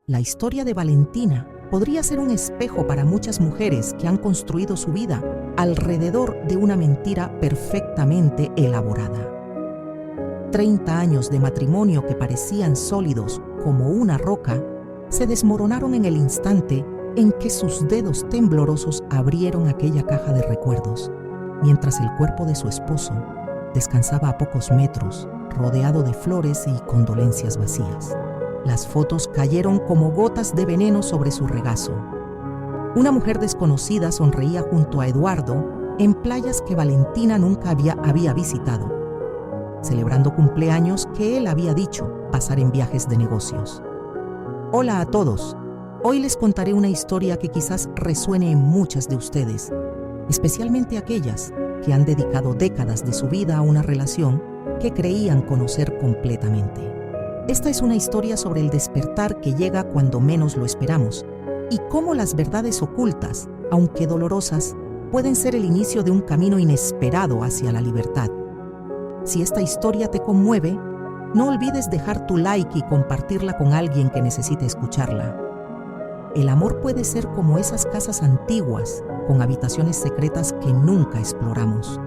La historia de Valentina podría ser un espejo para muchas mujeres que han construido su vida alrededor de una mentira perfectamente elaborada. 30 años de matrimonio que parecían sólidos como una roca se desmoronaron en el instante en que sus dedos temblorosos abrieron aquella caja de recuerdos, mientras el cuerpo de su esposo descansaba a pocos metros, rodeado de flores y condolencias vacías. Las fotos cayeron como gotas de veneno sobre su regazo. Una mujer desconocida sonreía junto a Eduardo en playas que Valentina nunca había visitado, celebrando cumpleaños que él había dicho pasar en viajes de negocios. Hola a todos. Hoy les contaré una historia que quizás resuene en muchas de ustedes, especialmente aquellas que han dedicado décadas de su vida a una relación que creían conocer completamente. Esta es una historia sobre el despertar que llega cuando menos lo esperamos y cómo las verdades ocultas, aunque dolorosas, pueden ser el inicio de un camino inesperado hacia la libertad. Si esta historia te conmueve, no olvides dejar tu like y compartirla con alguien que necesite escucharla. El amor puede ser como esas casas antiguas, con habitaciones secretas que nunca exploramos.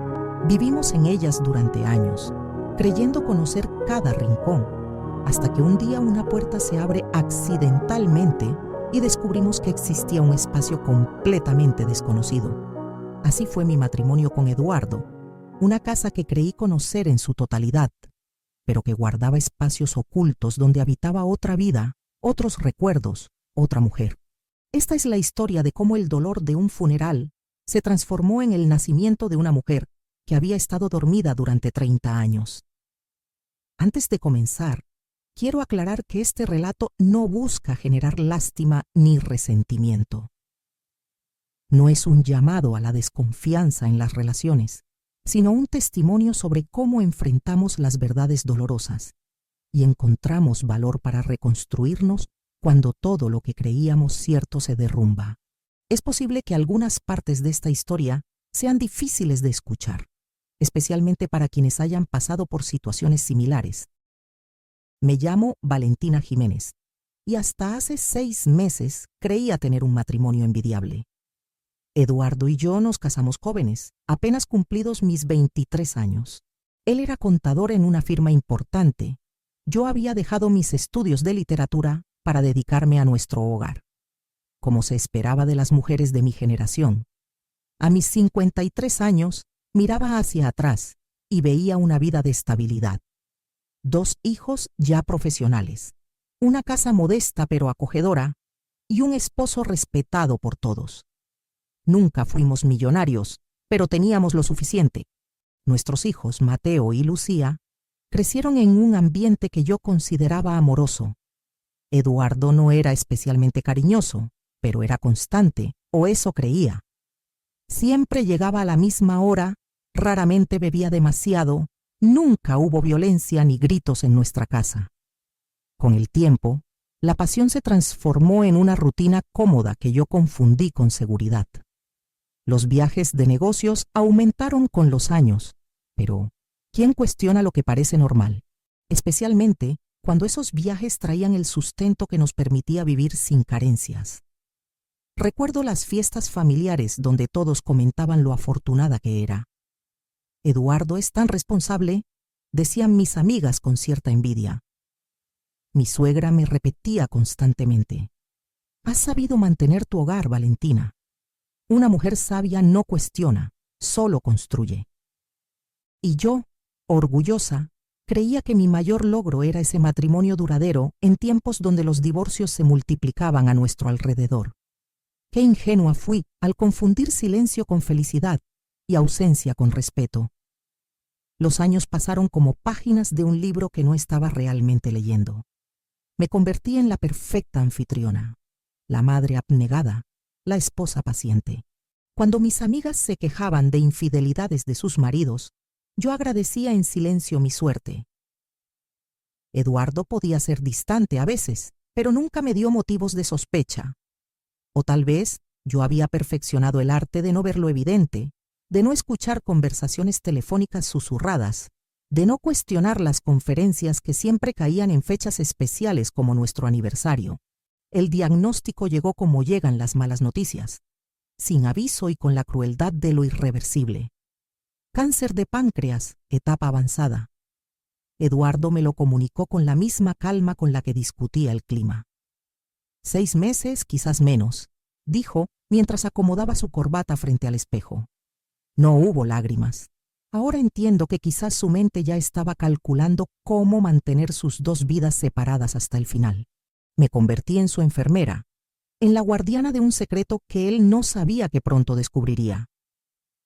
Vivimos en ellas durante años, creyendo conocer cada rincón, hasta que un día una puerta se abre accidentalmente y descubrimos que existía un espacio completamente desconocido. Así fue mi matrimonio con Eduardo, una casa que creí conocer en su totalidad, pero que guardaba espacios ocultos donde habitaba otra vida, otros recuerdos, otra mujer. Esta es la historia de cómo el dolor de un funeral se transformó en el nacimiento de una mujer que había estado dormida durante 30 años. Antes de comenzar, quiero aclarar que este relato no busca generar lástima ni resentimiento. No es un llamado a la desconfianza en las relaciones, sino un testimonio sobre cómo enfrentamos las verdades dolorosas y encontramos valor para reconstruirnos cuando todo lo que creíamos cierto se derrumba. Es posible que algunas partes de esta historia sean difíciles de escuchar, especialmente para quienes hayan pasado por situaciones similares. Me llamo Valentina Jiménez y hasta hace 6 meses creía tener un matrimonio envidiable. Eduardo y yo nos casamos jóvenes, apenas cumplidos mis 23 años. Él era contador en una firma importante. Yo había dejado mis estudios de literatura para dedicarme a nuestro hogar, como se esperaba de las mujeres de mi generación. A mis 53 años, miraba hacia atrás y veía una vida de estabilidad. 2 hijos ya profesionales, una casa modesta pero acogedora y un esposo respetado por todos. Nunca fuimos millonarios, pero teníamos lo suficiente. Nuestros hijos, Mateo y Lucía, crecieron en un ambiente que yo consideraba amoroso. Eduardo no era especialmente cariñoso, pero era constante, o eso creía. Siempre llegaba a la misma hora, raramente bebía demasiado, nunca hubo violencia ni gritos en nuestra casa. Con el tiempo, la pasión se transformó en una rutina cómoda que yo confundí con seguridad. Los viajes de negocios aumentaron con los años, pero ¿quién cuestiona lo que parece normal? Especialmente cuando esos viajes traían el sustento que nos permitía vivir sin carencias. Recuerdo las fiestas familiares donde todos comentaban lo afortunada que era. Eduardo es tan responsable, decían mis amigas con cierta envidia. Mi suegra me repetía constantemente: has sabido mantener tu hogar, Valentina. Una mujer sabia no cuestiona, solo construye. Y yo, orgullosa, creía que mi mayor logro era ese matrimonio duradero en tiempos donde los divorcios se multiplicaban a nuestro alrededor. Qué ingenua fui al confundir silencio con felicidad y ausencia con respeto. Los años pasaron como páginas de un libro que no estaba realmente leyendo. Me convertí en la perfecta anfitriona, la madre abnegada, la esposa paciente. Cuando mis amigas se quejaban de infidelidades de sus maridos, yo agradecía en silencio mi suerte. Eduardo podía ser distante a veces, pero nunca me dio motivos de sospecha. O tal vez yo había perfeccionado el arte de no ver lo evidente, de no escuchar conversaciones telefónicas susurradas, de no cuestionar las conferencias que siempre caían en fechas especiales como nuestro aniversario. El diagnóstico llegó como llegan las malas noticias, sin aviso y con la crueldad de lo irreversible. Cáncer de páncreas, etapa avanzada. Eduardo me lo comunicó con la misma calma con la que discutía el clima. 6 meses, quizás menos, dijo mientras acomodaba su corbata frente al espejo. No hubo lágrimas. Ahora entiendo que quizás su mente ya estaba calculando cómo mantener sus 2 vidas separadas hasta el final. Me convertí en su enfermera, en la guardiana de un secreto que él no sabía que pronto descubriría.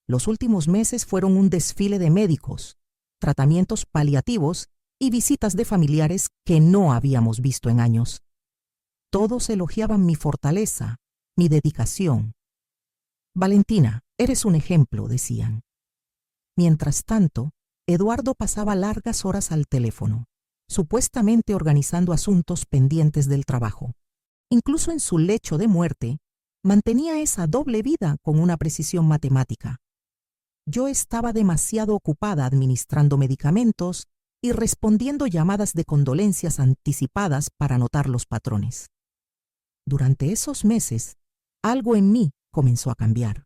Los últimos meses fueron un desfile de médicos, tratamientos paliativos y visitas de familiares que no habíamos visto en años. Todos elogiaban mi fortaleza, mi dedicación. Valentina, eres un ejemplo, decían. Mientras tanto, Eduardo pasaba largas horas al teléfono, supuestamente organizando asuntos pendientes del trabajo. Incluso en su lecho de muerte, mantenía esa doble vida con una precisión matemática. Yo estaba demasiado ocupada administrando medicamentos y respondiendo llamadas de condolencias anticipadas para notar los patrones. Durante esos meses, algo en mí comenzó a cambiar.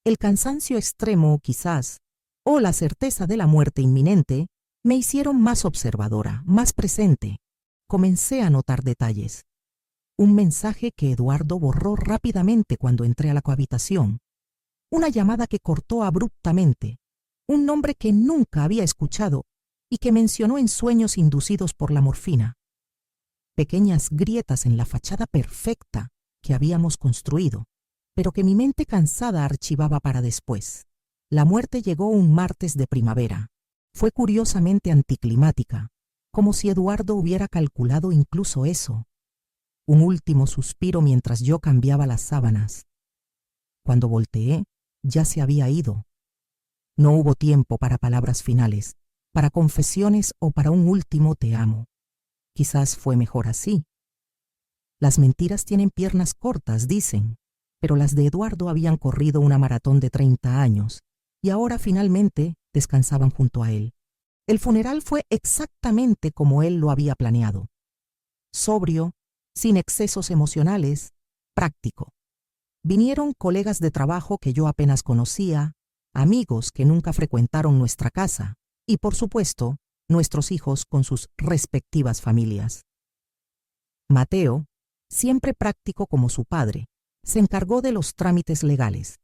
El cansancio extremo, quizás, o la certeza de la muerte inminente, me hicieron más observadora, más presente. Comencé a notar detalles. Un mensaje que Eduardo borró rápidamente cuando entré a la cohabitación. Una llamada que cortó abruptamente. Un nombre que nunca había escuchado y que mencionó en sueños inducidos por la morfina. Pequeñas grietas en la fachada perfecta que habíamos construido, pero que mi mente cansada archivaba para después. La muerte llegó un martes de primavera. Fue curiosamente anticlimática, como si Eduardo hubiera calculado incluso eso. Un último suspiro mientras yo cambiaba las sábanas. Cuando volteé, ya se había ido. No hubo tiempo para palabras finales, para confesiones o para un último te amo. Quizás fue mejor así. Las mentiras tienen piernas cortas, dicen, pero las de Eduardo habían corrido una maratón de 30 años y ahora finalmente descansaban junto a él. El funeral fue exactamente como él lo había planeado. Sobrio, sin excesos emocionales, práctico. Vinieron colegas de trabajo que yo apenas conocía, amigos que nunca frecuentaron nuestra casa y, por supuesto, nuestros hijos con sus respectivas familias. Mateo, siempre práctico como su padre, se encargó de los trámites legales.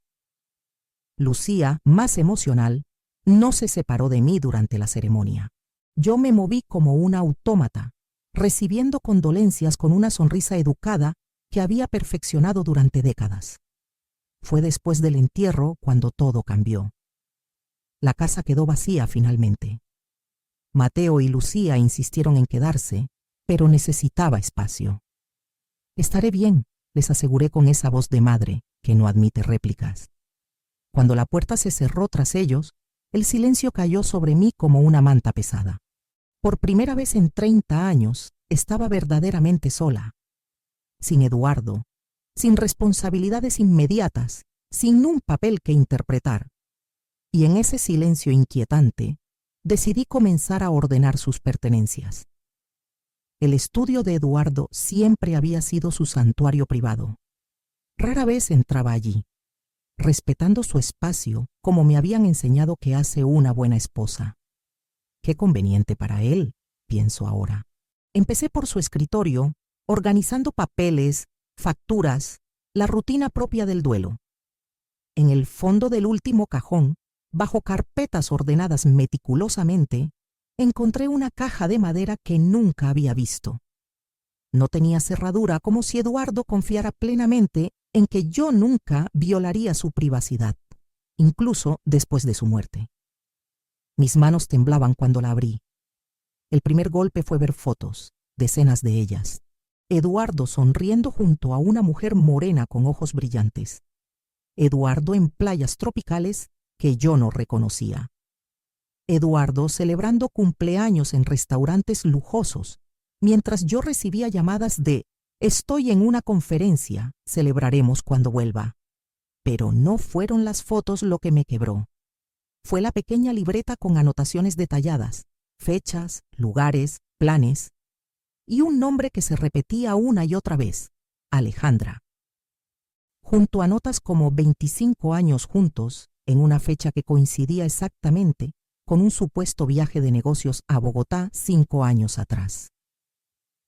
Lucía, más emocional, no se separó de mí durante la ceremonia. Yo me moví como una autómata, recibiendo condolencias con una sonrisa educada que había perfeccionado durante décadas. Fue después del entierro cuando todo cambió. La casa quedó vacía finalmente. Mateo y Lucía insistieron en quedarse, pero necesitaba espacio. Estaré bien, les aseguré con esa voz de madre que no admite réplicas. Cuando la puerta se cerró tras ellos, el silencio cayó sobre mí como una manta pesada. Por primera vez en 30 años, estaba verdaderamente sola. Sin Eduardo, sin responsabilidades inmediatas, sin un papel que interpretar. Y en ese silencio inquietante, decidí comenzar a ordenar sus pertenencias. El estudio de Eduardo siempre había sido su santuario privado. Rara vez entraba allí, respetando su espacio como me habían enseñado que hace una buena esposa. Qué conveniente para él, pienso ahora. Empecé por su escritorio, organizando papeles, facturas, la rutina propia del duelo. En el fondo del último cajón, bajo carpetas ordenadas meticulosamente, encontré una caja de madera que nunca había visto. No tenía cerradura, como si Eduardo confiara plenamente en que yo nunca violaría su privacidad, incluso después de su muerte. Mis manos temblaban cuando la abrí. El primer golpe fue ver fotos, decenas de ellas. Eduardo sonriendo junto a una mujer morena con ojos brillantes. Eduardo en playas tropicales que yo no reconocía. Eduardo celebrando cumpleaños en restaurantes lujosos, mientras yo recibía llamadas de «Estoy en una conferencia, celebraremos cuando vuelva». Pero no fueron las fotos lo que me quebró. Fue la pequeña libreta con anotaciones detalladas, fechas, lugares, planes, y un nombre que se repetía una y otra vez, Alejandra. Junto a notas como 25 años juntos, en una fecha que coincidía exactamente con un supuesto viaje de negocios a Bogotá 5 años atrás.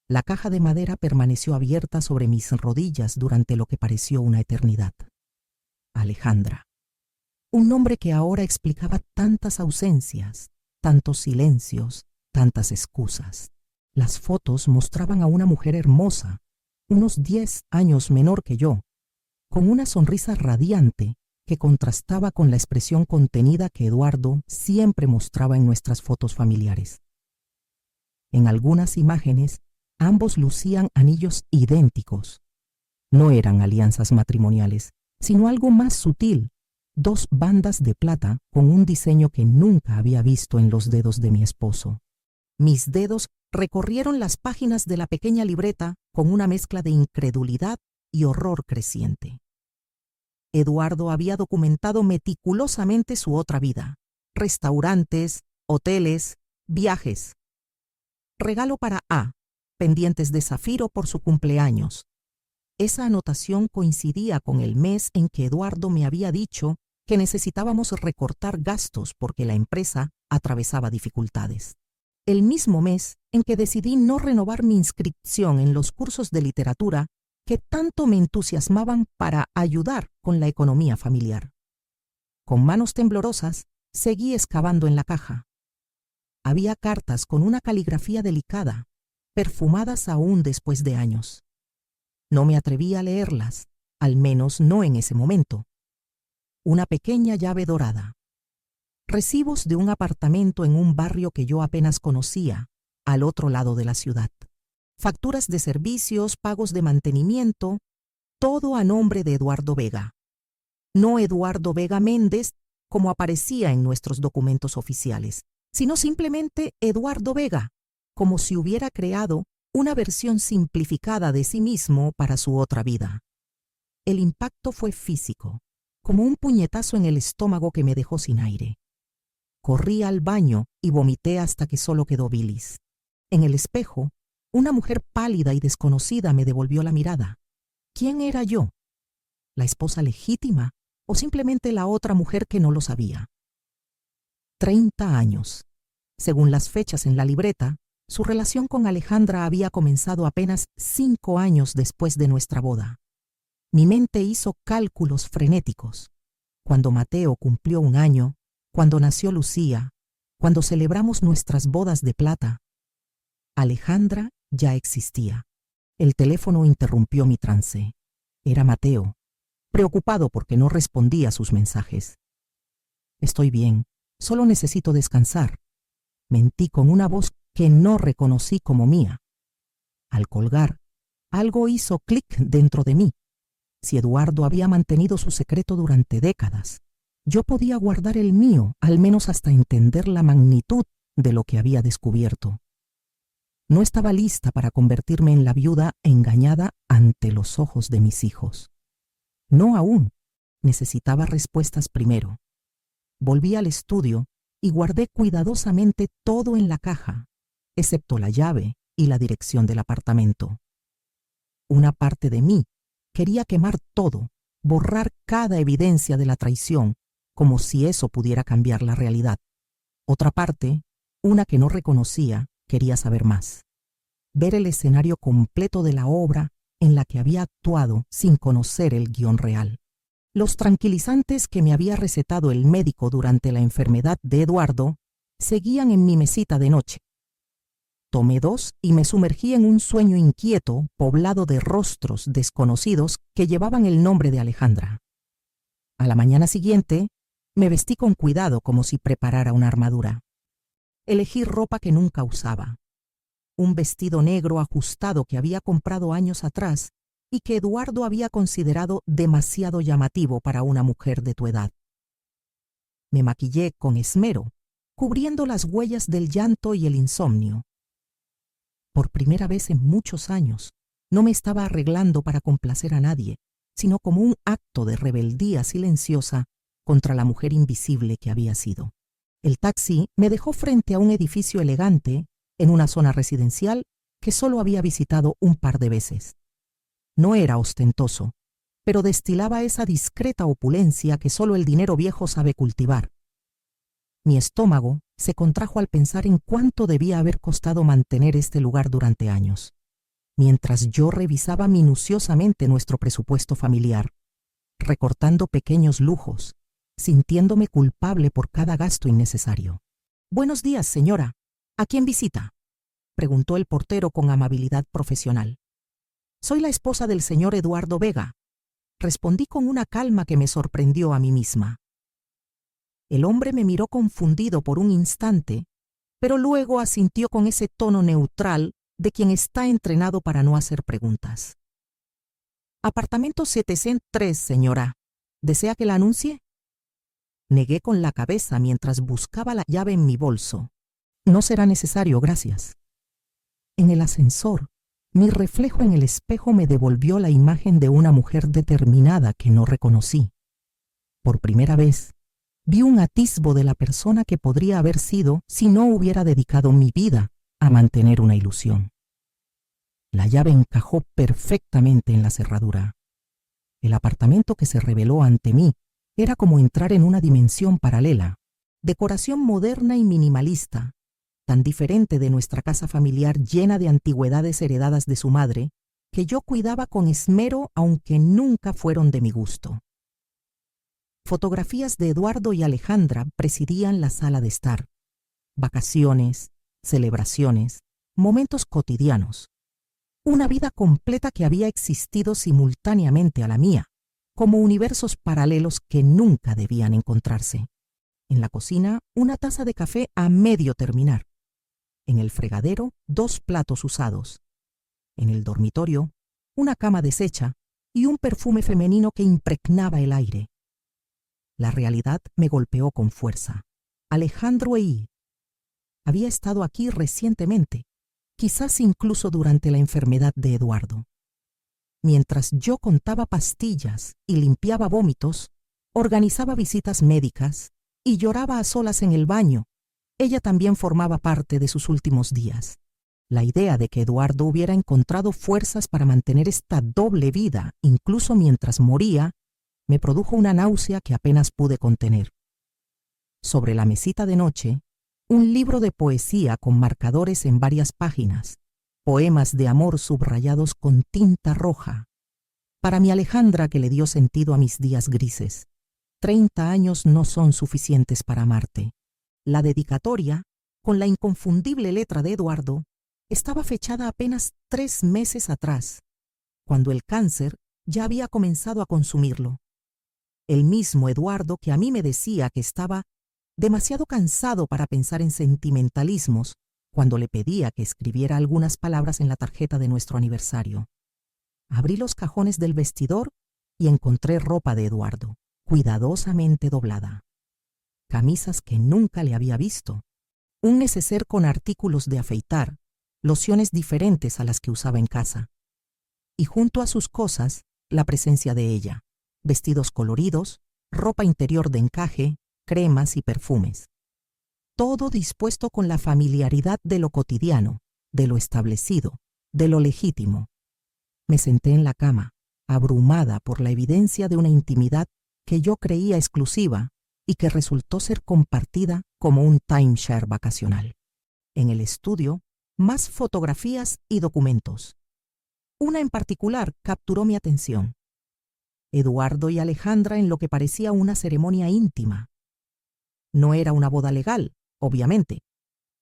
La caja de madera permaneció abierta sobre mis rodillas durante lo que pareció una eternidad. Alejandra. Un nombre que ahora explicaba tantas ausencias, tantos silencios, tantas excusas. Las fotos mostraban a una mujer hermosa, unos 10 años menor que yo, con una sonrisa radiante que contrastaba con la expresión contenida que Eduardo siempre mostraba en nuestras fotos familiares. En algunas imágenes, ambos lucían anillos idénticos. No eran alianzas matrimoniales, sino algo más sutil, 2 bandas de plata con un diseño que nunca había visto en los dedos de mi esposo. Mis dedos recorrieron las páginas de la pequeña libreta con una mezcla de incredulidad y horror creciente. Eduardo había documentado meticulosamente su otra vida: restaurantes, hoteles, viajes. Regalo para A, pendientes de zafiro por su cumpleaños. Esa anotación coincidía con el mes en que Eduardo me había dicho que necesitábamos recortar gastos porque la empresa atravesaba dificultades. El mismo mes en que decidí no renovar mi inscripción en los cursos de literatura que tanto me entusiasmaban para ayudar con la economía familiar. Con manos temblorosas, seguí excavando en la caja. Había cartas con una caligrafía delicada, perfumadas aún después de años. No me atreví a leerlas, al menos no en ese momento. Una pequeña llave dorada. Recibos de un apartamento en un barrio que yo apenas conocía, al otro lado de la ciudad. Facturas de servicios, pagos de mantenimiento, todo a nombre de Eduardo Vega. No Eduardo Vega Méndez, como aparecía en nuestros documentos oficiales, sino simplemente Eduardo Vega, como si hubiera creado una versión simplificada de sí mismo para su otra vida. El impacto fue físico, como un puñetazo en el estómago que me dejó sin aire. Corrí al baño y vomité hasta que solo quedó bilis. En el espejo, una mujer pálida y desconocida me devolvió la mirada. ¿Quién era yo? ¿La esposa legítima o simplemente la otra mujer que no lo sabía? 30 años. Según las fechas en la libreta, su relación con Alejandra había comenzado apenas 5 años después de nuestra boda. Mi mente hizo cálculos frenéticos. Cuando Mateo cumplió 1 año, cuando nació Lucía, cuando celebramos nuestras bodas de plata, Alejandra ya existía. El teléfono interrumpió mi trance. Era Mateo, preocupado porque no respondía a sus mensajes. Estoy bien, solo necesito descansar. Mentí con una voz que no reconocí como mía. Al colgar, algo hizo clic dentro de mí. Si Eduardo había mantenido su secreto durante décadas, yo podía guardar el mío, al menos hasta entender la magnitud de lo que había descubierto. No estaba lista para convertirme en la viuda engañada ante los ojos de mis hijos. No aún. Necesitaba respuestas primero. Volví al estudio y guardé cuidadosamente todo en la caja, excepto la llave y la dirección del apartamento. Una parte de mí quería quemar todo, borrar cada evidencia de la traición, como si eso pudiera cambiar la realidad. Otra parte, una que no reconocía, quería saber más. Ver el escenario completo de la obra en la que había actuado sin conocer el guión real. Los tranquilizantes que me había recetado el médico durante la enfermedad de Eduardo seguían en mi mesita de noche. Tomé 2 y me sumergí en un sueño inquieto poblado de rostros desconocidos que llevaban el nombre de Alejandra. A la mañana siguiente, me vestí con cuidado como si preparara una armadura. Elegí ropa que nunca usaba. Un vestido negro ajustado que había comprado años atrás y que Eduardo había considerado demasiado llamativo para una mujer de tu edad. Me maquillé con esmero, cubriendo las huellas del llanto y el insomnio. Por primera vez en muchos años, no me estaba arreglando para complacer a nadie, sino como un acto de rebeldía silenciosa contra la mujer invisible que había sido. El taxi me dejó frente a un edificio elegante en una zona residencial que solo había visitado un par de veces. No era ostentoso, pero destilaba esa discreta opulencia que solo el dinero viejo sabe cultivar. Mi estómago se contrajo al pensar en cuánto debía haber costado mantener este lugar durante años, mientras yo revisaba minuciosamente nuestro presupuesto familiar, recortando pequeños lujos, sintiéndome culpable por cada gasto innecesario. «Buenos días, señora. ¿A quién visita?», preguntó el portero con amabilidad profesional. «Soy la esposa del señor Eduardo Vega», respondí con una calma que me sorprendió a mí misma. El hombre me miró confundido por un instante, pero luego asintió con ese tono neutral de quien está entrenado para no hacer preguntas. «Apartamento 703, señora. ¿Desea que la anuncie?». Negué con la cabeza mientras buscaba la llave en mi bolso. «No será necesario, gracias». En el ascensor, mi reflejo en el espejo me devolvió la imagen de una mujer determinada que no reconocí. Por primera vez, vi un atisbo de la persona que podría haber sido si no hubiera dedicado mi vida a mantener una ilusión. La llave encajó perfectamente en la cerradura. El apartamento que se reveló ante mí era como entrar en una dimensión paralela, decoración moderna y minimalista, tan diferente de nuestra casa familiar llena de antigüedades heredadas de su madre, que yo cuidaba con esmero aunque nunca fueron de mi gusto. Fotografías de Eduardo y Alejandra presidían la sala de estar. Vacaciones, celebraciones, momentos cotidianos. Una vida completa que había existido simultáneamente a la mía, como universos paralelos que nunca debían encontrarse. En la cocina, una taza de café a medio terminar. En el fregadero, 2 platos usados. En el dormitorio, una cama deshecha y un perfume femenino que impregnaba el aire. La realidad me golpeó con fuerza. Alejandro había estado aquí recientemente, quizás incluso durante la enfermedad de Eduardo. Mientras yo contaba pastillas y limpiaba vómitos, organizaba visitas médicas y lloraba a solas en el baño, ella también formaba parte de sus últimos días. La idea de que Eduardo hubiera encontrado fuerzas para mantener esta doble vida, incluso mientras moría, me produjo una náusea que apenas pude contener. Sobre la mesita de noche, un libro de poesía con marcadores en varias páginas, poemas de amor subrayados con tinta roja. Para mi Alejandra, que le dio sentido a mis días grises. 30 años no son suficientes para amarte. La dedicatoria, con la inconfundible letra de Eduardo, estaba fechada apenas 3 meses atrás, cuando el cáncer ya había comenzado a consumirlo. El mismo Eduardo que a mí me decía que estaba demasiado cansado para pensar en sentimentalismos cuando le pedía que escribiera algunas palabras en la tarjeta de nuestro aniversario. Abrí los cajones del vestidor y encontré ropa de Eduardo, cuidadosamente doblada. Camisas que nunca le había visto, un neceser con artículos de afeitar, lociones diferentes a las que usaba en casa. Y junto a sus cosas, la presencia de ella. Vestidos coloridos, ropa interior de encaje, cremas y perfumes. Todo dispuesto con la familiaridad de lo cotidiano, de lo establecido, de lo legítimo. Me senté en la cama, abrumada por la evidencia de una intimidad que yo creía exclusiva y que resultó ser compartida como un timeshare vacacional. En el estudio, más fotografías y documentos. Una en particular capturó mi atención. Eduardo y Alejandra en lo que parecía una ceremonia íntima. No era una boda legal, obviamente,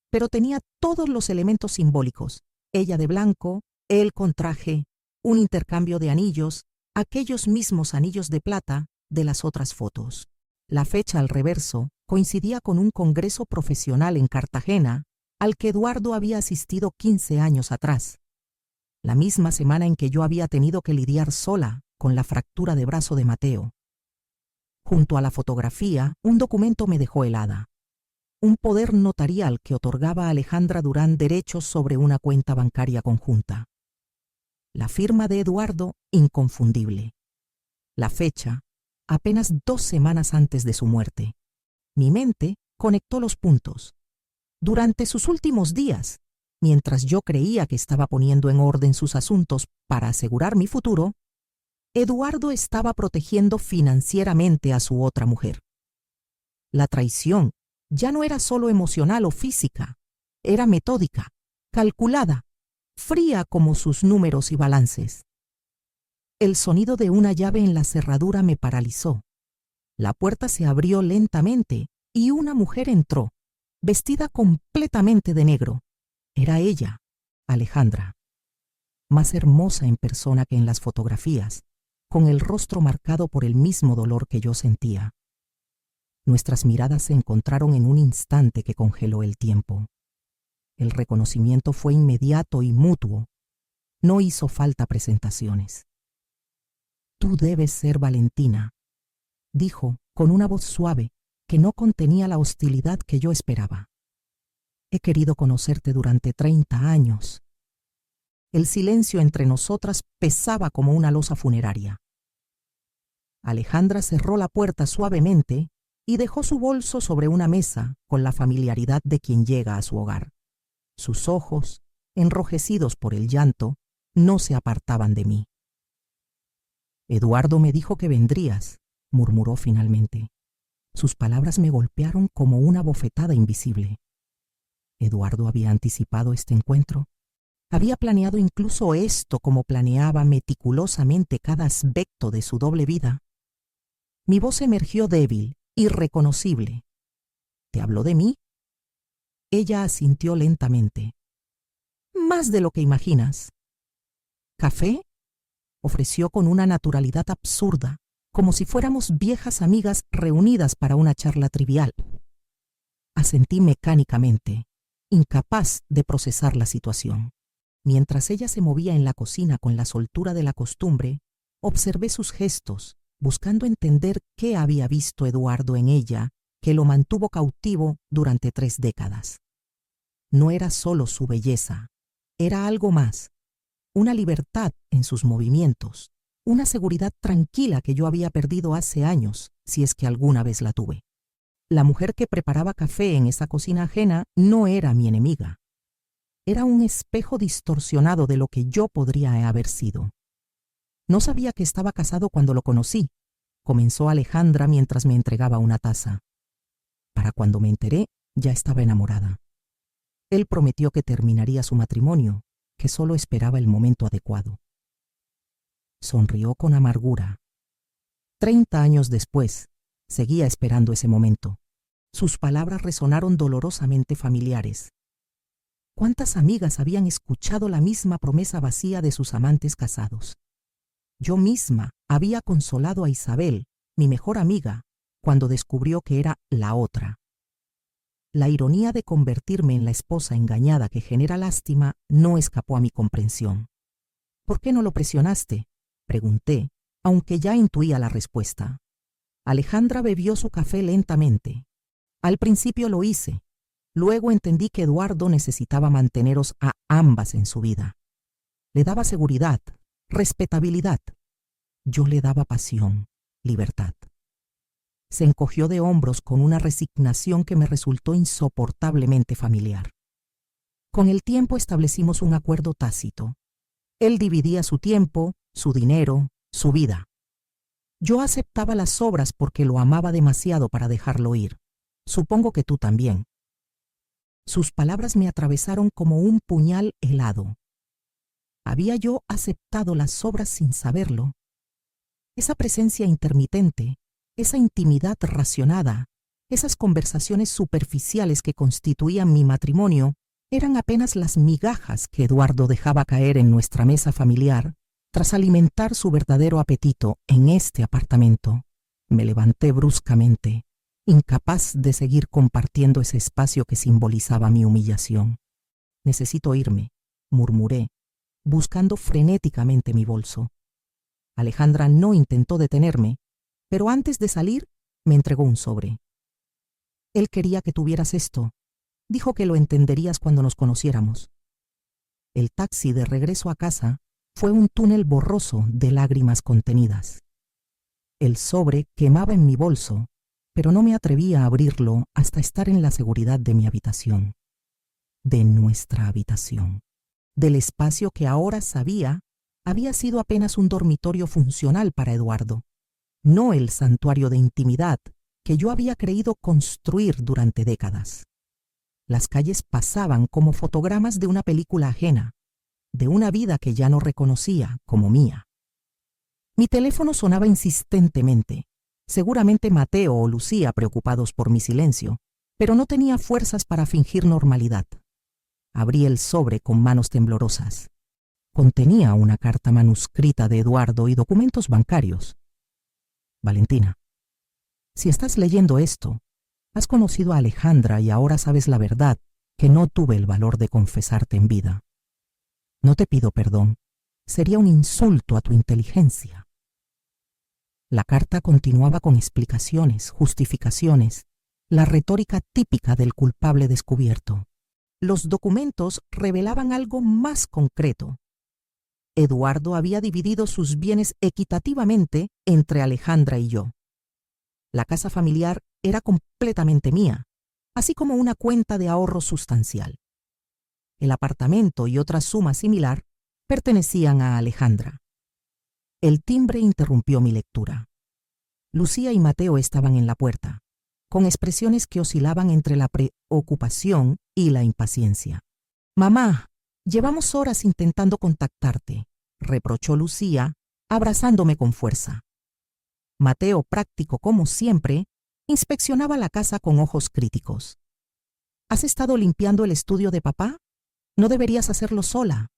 pero tenía todos los elementos simbólicos. Ella de blanco, él con traje, un intercambio de anillos, aquellos mismos anillos de plata de las otras fotos. La fecha al reverso coincidía con un congreso profesional en Cartagena al que Eduardo había asistido 15 años atrás, la misma semana en que yo había tenido que lidiar sola con la fractura de brazo de Mateo. Junto a la fotografía, un documento me dejó helada. Un poder notarial que otorgaba a Alejandra Durán derechos sobre una cuenta bancaria conjunta. La firma de Eduardo, inconfundible. La fecha, apenas 2 semanas antes de su muerte. Mi mente conectó los puntos. Durante sus últimos días, mientras yo creía que estaba poniendo en orden sus asuntos para asegurar mi futuro, Eduardo estaba protegiendo financieramente a su otra mujer. La traición ya no era solo emocional o física, era metódica, calculada, fría como sus números y balances. El sonido de una llave en la cerradura me paralizó. La puerta se abrió lentamente y una mujer entró, vestida completamente de negro. Era ella, Alejandra, más hermosa en persona que en las fotografías, con el rostro marcado por el mismo dolor que yo sentía. Nuestras miradas se encontraron en un instante que congeló el tiempo. El reconocimiento fue inmediato y mutuo. No hizo falta presentaciones. «Tú debes ser Valentina», dijo con una voz suave que no contenía la hostilidad que yo esperaba. «He querido conocerte durante 30 años». El silencio entre nosotras pesaba como una losa funeraria. Alejandra cerró la puerta suavemente y dejó su bolso sobre una mesa con la familiaridad de quien llega a su hogar. Sus ojos, enrojecidos por el llanto, no se apartaban de mí. «Eduardo me dijo que vendrías», murmuró finalmente. Sus palabras me golpearon como una bofetada invisible. ¿Eduardo había anticipado este encuentro? ¿Había planeado incluso esto como planeaba meticulosamente cada aspecto de su doble vida? Mi voz emergió débil, irreconocible. ¿Te habló de mí? Ella asintió lentamente. «Más de lo que imaginas». «¿Café?», ofreció con una naturalidad absurda, como si fuéramos viejas amigas reunidas para una charla trivial. Asentí mecánicamente, incapaz de procesar la situación. Mientras ella se movía en la cocina con la soltura de la costumbre, observé sus gestos, buscando entender qué había visto Eduardo en ella que lo mantuvo cautivo durante 3 décadas. No era solo su belleza, era algo más, una libertad en sus movimientos, una seguridad tranquila que yo había perdido hace años, si es que alguna vez la tuve. La mujer que preparaba café en esa cocina ajena no era mi enemiga. Era un espejo distorsionado de lo que yo podría haber sido. No sabía que estaba casado cuando lo conocí, comenzó Alejandra mientras me entregaba una taza. Para cuando me enteré, ya estaba enamorada. Él prometió que terminaría su matrimonio, que solo esperaba el momento adecuado. Sonrió con amargura. 30 años después, seguía esperando ese momento. Sus palabras resonaron dolorosamente familiares. ¿Cuántas amigas habían escuchado la misma promesa vacía de sus amantes casados? Yo misma había consolado a Isabel, mi mejor amiga, cuando descubrió que era la otra. La ironía de convertirme en la esposa engañada que genera lástima no escapó a mi comprensión. «¿Por qué no lo presionaste?», pregunté, aunque ya intuía la respuesta. Alejandra bebió su café lentamente. «Al principio lo hice. Luego entendí que Eduardo necesitaba manteneros a ambas en su vida. Le daba seguridad, respetabilidad. Yo le daba pasión, libertad». Se encogió de hombros con una resignación que me resultó insoportablemente familiar. Con el tiempo establecimos un acuerdo tácito. Él dividía su tiempo, su dinero, su vida. Yo aceptaba las sobras porque lo amaba demasiado para dejarlo ir. Supongo que tú también. Sus palabras me atravesaron como un puñal helado. ¿Había yo aceptado las sobras sin saberlo? Esa presencia intermitente, esa intimidad racionada, esas conversaciones superficiales que constituían mi matrimonio, eran apenas las migajas que Eduardo dejaba caer en nuestra mesa familiar tras alimentar su verdadero apetito en este apartamento. Me levanté bruscamente, incapaz de seguir compartiendo ese espacio que simbolizaba mi humillación. «Necesito irme», murmuré, buscando frenéticamente mi bolso. Alejandra no intentó detenerme, pero antes de salir me entregó un sobre. «Él quería que tuvieras esto. Dijo que lo entenderías cuando nos conociéramos». El taxi de regreso a casa fue un túnel borroso de lágrimas contenidas. El sobre quemaba en mi bolso, pero no me atrevía a abrirlo hasta estar en la seguridad de mi habitación. de nuestra habitación, del espacio que ahora sabía había sido apenas un dormitorio funcional para Eduardo, no el santuario de intimidad que yo había creído construir durante décadas. Las calles pasaban como fotogramas de una película ajena, de una vida que ya no reconocía como mía. Mi teléfono sonaba insistentemente, seguramente Mateo o Lucía preocupados por mi silencio, pero no tenía fuerzas para fingir normalidad. Abrí el sobre con manos temblorosas. Contenía una carta manuscrita de Eduardo y documentos bancarios. Valentina, si estás leyendo esto, has conocido a Alejandra y ahora sabes la verdad que no tuve el valor de confesarte en vida. No te pido perdón. Sería un insulto a tu inteligencia. La carta continuaba con explicaciones, justificaciones, la retórica típica del culpable descubierto. Los documentos revelaban algo más concreto. Eduardo había dividido sus bienes equitativamente entre Alejandra y yo. La casa familiar era completamente mía, así como una cuenta de ahorro sustancial. El apartamento y otra suma similar pertenecían a Alejandra. El timbre interrumpió mi lectura. Lucía y Mateo estaban en la puerta, con expresiones que oscilaban entre la preocupación y la impaciencia. «Mamá, llevamos horas intentando contactarte», reprochó Lucía, abrazándome con fuerza. Mateo, práctico como siempre, inspeccionaba la casa con ojos críticos. «¿Has estado limpiando el estudio de papá? No deberías hacerlo sola.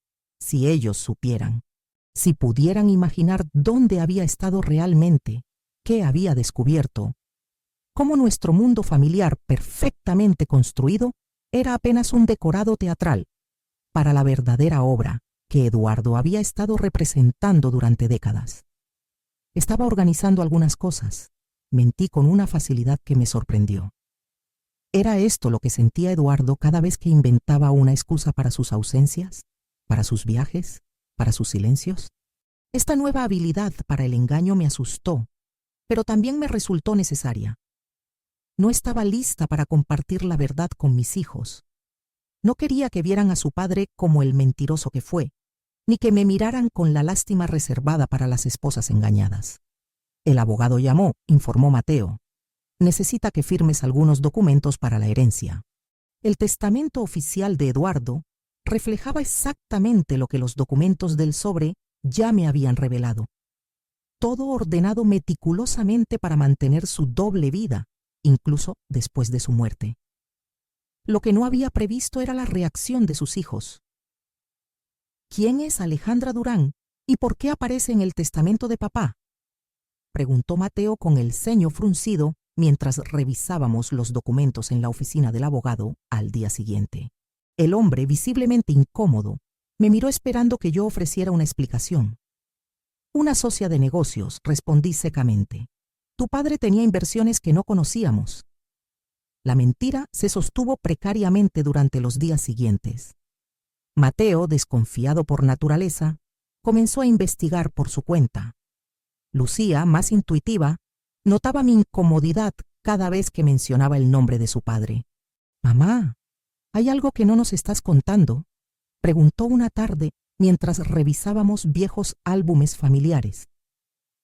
Si ellos supieran, si pudieran imaginar dónde había estado realmente, qué había descubierto, cómo nuestro mundo familiar perfectamente construido era apenas un decorado teatral para la verdadera obra que Eduardo había estado representando durante décadas. Estaba organizando algunas cosas. Mentí con una facilidad que me sorprendió. ¿Era esto lo que sentía Eduardo cada vez que inventaba una excusa para sus ausencias, para sus viajes, para sus silencios? Esta nueva habilidad para el engaño me asustó, pero también me resultó necesaria. No estaba lista para compartir la verdad con mis hijos. No quería que vieran a su padre como el mentiroso que fue, ni que me miraran con la lástima reservada para las esposas engañadas. El abogado llamó, informó Mateo. Necesita que firmes algunos documentos para la herencia. El testamento oficial de Eduardo reflejaba exactamente lo que los documentos del sobre ya me habían revelado. Todo ordenado meticulosamente para mantener su doble vida, incluso después de su muerte. Lo que no había previsto era la reacción de sus hijos. ¿Quién es Alejandra Durán y por qué aparece en el testamento de papá?, preguntó Mateo con el ceño fruncido mientras revisábamos los documentos en la oficina del abogado al día siguiente. El hombre, visiblemente incómodo, me miró esperando que yo ofreciera una explicación. «Una socia de negocios», respondí secamente. «Tu padre tenía inversiones que no conocíamos». La mentira se sostuvo precariamente durante los días siguientes. Mateo, desconfiado por naturaleza, comenzó a investigar por su cuenta. Lucía, más intuitiva, notaba mi incomodidad cada vez que mencionaba el nombre de su padre. «Mamá, ¿hay algo que no nos estás contando?», preguntó una tarde mientras revisábamos viejos álbumes familiares.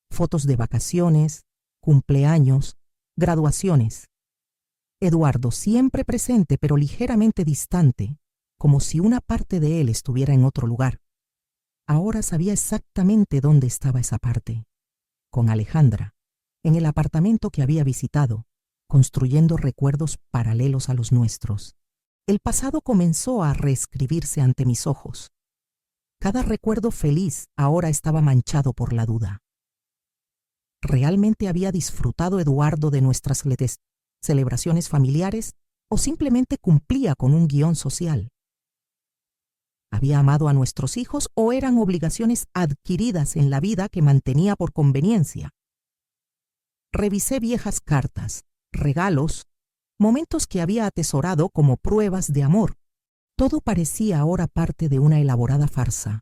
Fotos de vacaciones, cumpleaños, graduaciones. Eduardo siempre presente pero ligeramente distante, como si una parte de él estuviera en otro lugar. Ahora sabía exactamente dónde estaba esa parte. Con Alejandra, en el apartamento que había visitado, construyendo recuerdos paralelos a los nuestros. El pasado comenzó a reescribirse ante mis ojos. Cada recuerdo feliz ahora estaba manchado por la duda. ¿Realmente había disfrutado Eduardo de nuestras celebraciones familiares o simplemente cumplía con un guión social? ¿Había amado a nuestros hijos o eran obligaciones adquiridas en la vida que mantenía por conveniencia? Revisé viejas cartas, regalos, momentos que había atesorado como pruebas de amor. Todo parecía ahora parte de una elaborada farsa,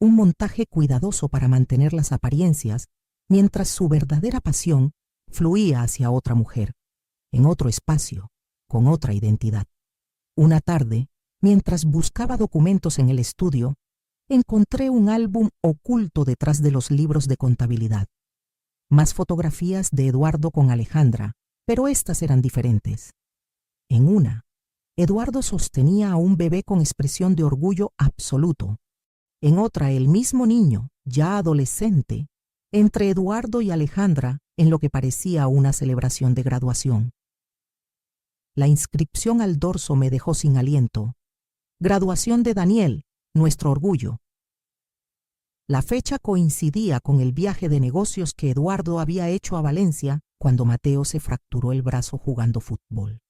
un montaje cuidadoso para mantener las apariencias, mientras su verdadera pasión fluía hacia otra mujer, en otro espacio, con otra identidad. Una tarde, Mientras buscaba documentos en el estudio, encontré un álbum oculto detrás de los libros de contabilidad. Más fotografías de Eduardo con Alejandra, pero estas eran diferentes. En una, Eduardo sostenía a un bebé con expresión de orgullo absoluto. En otra, el mismo niño, ya adolescente, entre Eduardo y Alejandra en lo que parecía una celebración de graduación. La inscripción al dorso me dejó sin aliento. Graduación de Daniel, nuestro orgullo. La fecha coincidía con el viaje de negocios que Eduardo había hecho a Valencia cuando Mateo se fracturó el brazo jugando fútbol.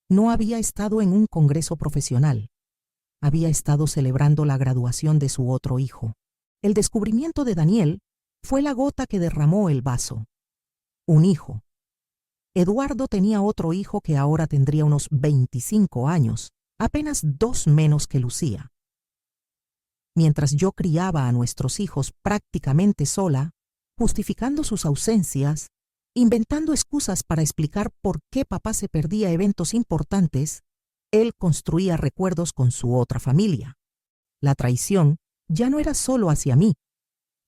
No había estado en un congreso profesional. Había estado celebrando la graduación de su otro hijo. El descubrimiento de Daniel fue la gota que derramó el vaso. Un hijo. Eduardo tenía otro hijo que ahora tendría unos 25 años, apenas 2 menos que Lucía. Mientras yo criaba a nuestros hijos prácticamente sola, justificando sus ausencias, inventando excusas para explicar por qué papá se perdía eventos importantes, él construía recuerdos con su otra familia. La traición ya no era solo hacia mí,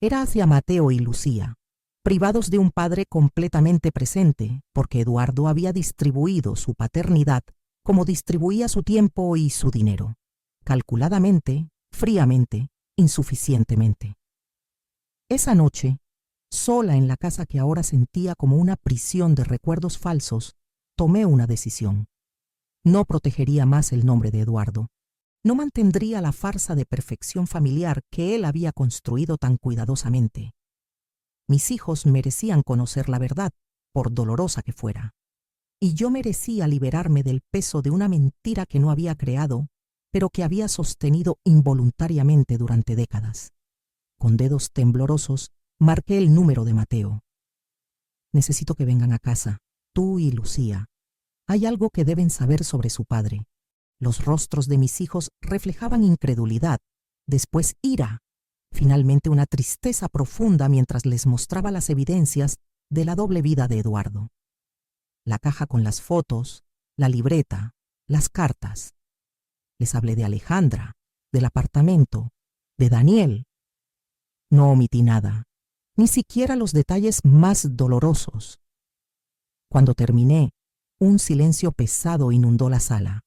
era hacia Mateo y Lucía, privados de un padre completamente presente, porque Eduardo había distribuido su paternidad como distribuía su tiempo y su dinero, calculadamente, fríamente, insuficientemente. Esa noche, sola en la casa que ahora sentía como una prisión de recuerdos falsos, tomé una decisión. No protegería más el nombre de Eduardo. No mantendría la farsa de perfección familiar que él había construido tan cuidadosamente. Mis hijos merecían conocer la verdad, por dolorosa que fuera. Y yo merecía liberarme del peso de una mentira que no había creado, pero que había sostenido involuntariamente durante décadas. Con dedos temblorosos, marqué el número de Mateo. Necesito que vengan a casa, tú y Lucía. Hay algo que deben saber sobre su padre. Los rostros de mis hijos reflejaban incredulidad, después ira, finalmente una tristeza profunda mientras les mostraba las evidencias de la doble vida de Eduardo. La caja con las fotos, la libreta, las cartas. Les hablé de Alejandra, del apartamento, de Daniel. No omití nada, ni siquiera los detalles más dolorosos. Cuando terminé, un silencio pesado inundó la sala.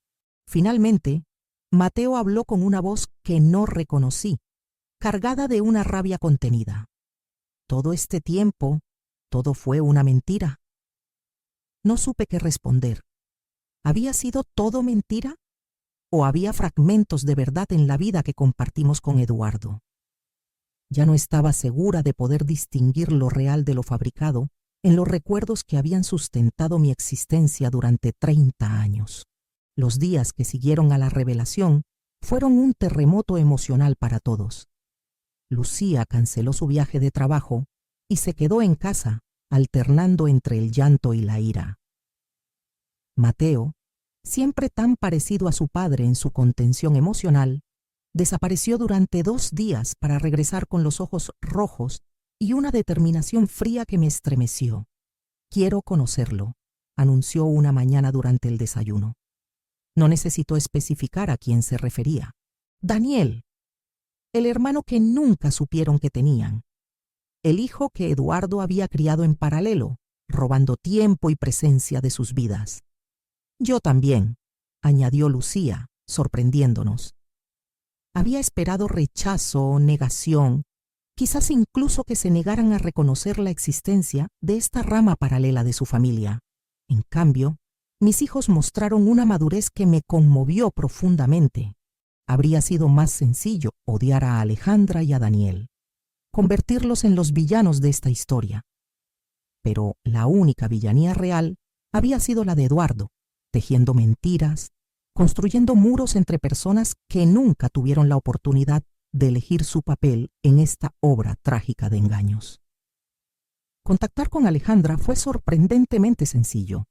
Finalmente, Mateo habló con una voz que no reconocí, cargada de una rabia contenida. Todo este tiempo, todo fue una mentira. No supe qué responder. ¿Había sido todo mentira? ¿O había fragmentos de verdad en la vida que compartimos con Eduardo? Ya no estaba segura de poder distinguir lo real de lo fabricado en los recuerdos que habían sustentado mi existencia durante 30 años. Los días que siguieron a la revelación fueron un terremoto emocional para todos. Lucía canceló su viaje de trabajo y se quedó en casa, alternando entre el llanto y la ira. Mateo, siempre tan parecido a su padre en su contención emocional, desapareció durante 2 días para regresar con los ojos rojos y una determinación fría que me estremeció. «Quiero conocerlo», anunció una mañana durante el desayuno. No necesitó especificar a quién se refería. Daniel, el hermano que nunca supieron que tenían. El hijo que Eduardo había criado en paralelo, robando tiempo y presencia de sus vidas. Yo también, añadió Lucía, sorprendiéndonos. Había esperado rechazo, negación, quizás incluso que se negaran a reconocer la existencia de esta rama paralela de su familia. En cambio, mis hijos mostraron una madurez que me conmovió profundamente. Habría sido más sencillo odiar a Alejandra y a Daniel, convertirlos en los villanos de esta historia. Pero la única villanía real había sido la de Eduardo, tejiendo mentiras, construyendo muros entre personas que nunca tuvieron la oportunidad de elegir su papel en esta obra trágica de engaños. Contactar con Alejandra fue sorprendentemente sencillo.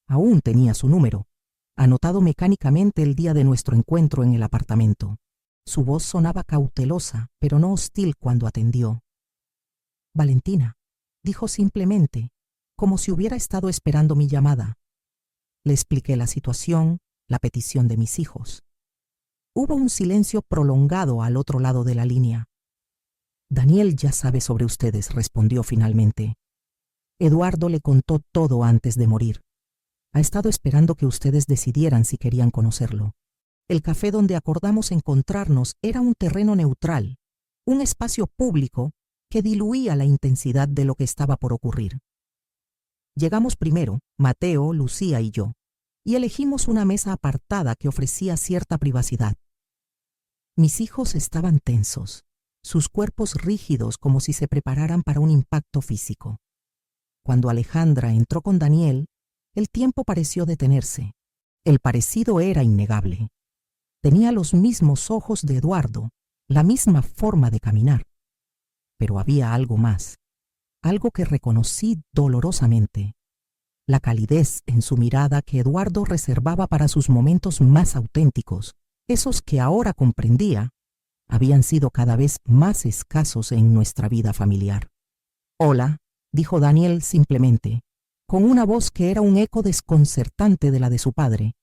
Aún tenía su número, anotado mecánicamente el día de nuestro encuentro en el apartamento. Su voz sonaba cautelosa, pero no hostil cuando atendió. «Valentina», dijo simplemente, como si hubiera estado esperando mi llamada. Le expliqué la situación, la petición de mis hijos. Hubo un silencio prolongado al otro lado de la línea. Daniel ya sabe sobre ustedes, respondió finalmente. Eduardo le contó todo antes de morir. Ha estado esperando que ustedes decidieran si querían conocerlo. El café donde acordamos encontrarnos era un terreno neutral, un espacio público que diluía la intensidad de lo que estaba por ocurrir. Llegamos primero, Mateo, Lucía y yo, y elegimos una mesa apartada que ofrecía cierta privacidad. Mis hijos estaban tensos, sus cuerpos rígidos como si se prepararan para un impacto físico. Cuando Alejandra entró con Daniel, el tiempo pareció detenerse. El parecido era innegable. Tenía los mismos ojos de Eduardo, la misma forma de caminar. Pero había algo más, algo que reconocí dolorosamente. La calidez en su mirada que Eduardo reservaba para sus momentos más auténticos, esos que ahora comprendía, habían sido cada vez más escasos en nuestra vida familiar. Hola, dijo Daniel simplemente, con una voz que era un eco desconcertante de la de su padre.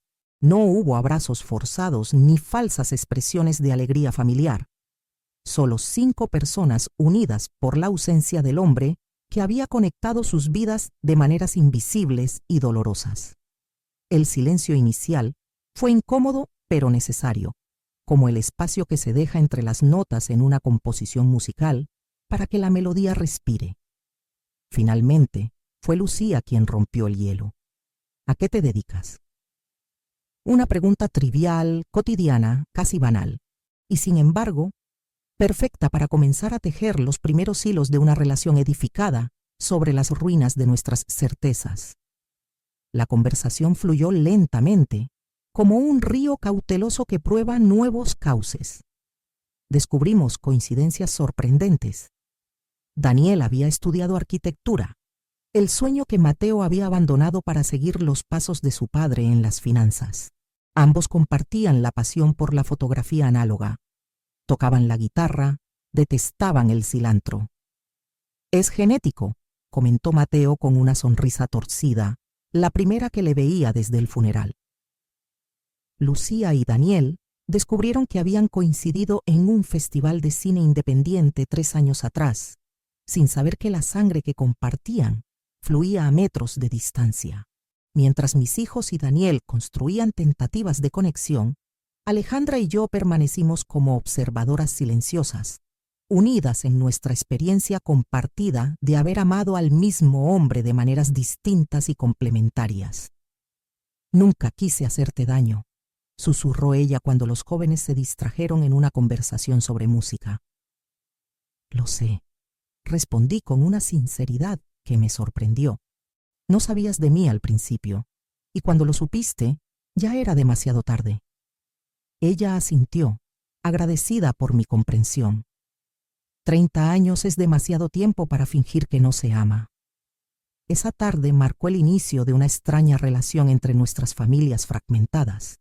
No hubo abrazos forzados ni falsas expresiones de alegría familiar. Solo 5 personas unidas por la ausencia del hombre que había conectado sus vidas de maneras invisibles y dolorosas. El silencio inicial fue incómodo pero necesario, como el espacio que se deja entre las notas en una composición musical para que la melodía respire. Finalmente, fue Lucía quien rompió el hielo. ¿A qué te dedicas? Una pregunta trivial, cotidiana, casi banal, y sin embargo, perfecta para comenzar a tejer los primeros hilos de una relación edificada sobre las ruinas de nuestras certezas. La conversación fluyó lentamente, como un río cauteloso que prueba nuevos cauces. Descubrimos coincidencias sorprendentes. Daniel había estudiado arquitectura, el sueño que Mateo había abandonado para seguir los pasos de su padre en las finanzas. Ambos compartían la pasión por la fotografía análoga. Tocaban la guitarra, detestaban el cilantro. Es genético, comentó Mateo con una sonrisa torcida, la primera que le veía desde el funeral. Lucía y Daniel descubrieron que habían coincidido en un festival de cine independiente 3 años atrás, sin saber que la sangre que compartían fluía a metros de distancia. Mientras mis hijos y Daniel construían tentativas de conexión, Alejandra y yo permanecimos como observadoras silenciosas, unidas en nuestra experiencia compartida de haber amado al mismo hombre de maneras distintas y complementarias. Nunca quise hacerte daño, susurró ella cuando los jóvenes se distrajeron en una conversación sobre música. Lo sé, respondí con una sinceridad que me sorprendió. No sabías de mí al principio, y cuando lo supiste, ya era demasiado tarde. Ella asintió, agradecida por mi comprensión. 30 años es demasiado tiempo para fingir que no se ama. Esa tarde marcó el inicio de una extraña relación entre nuestras familias fragmentadas.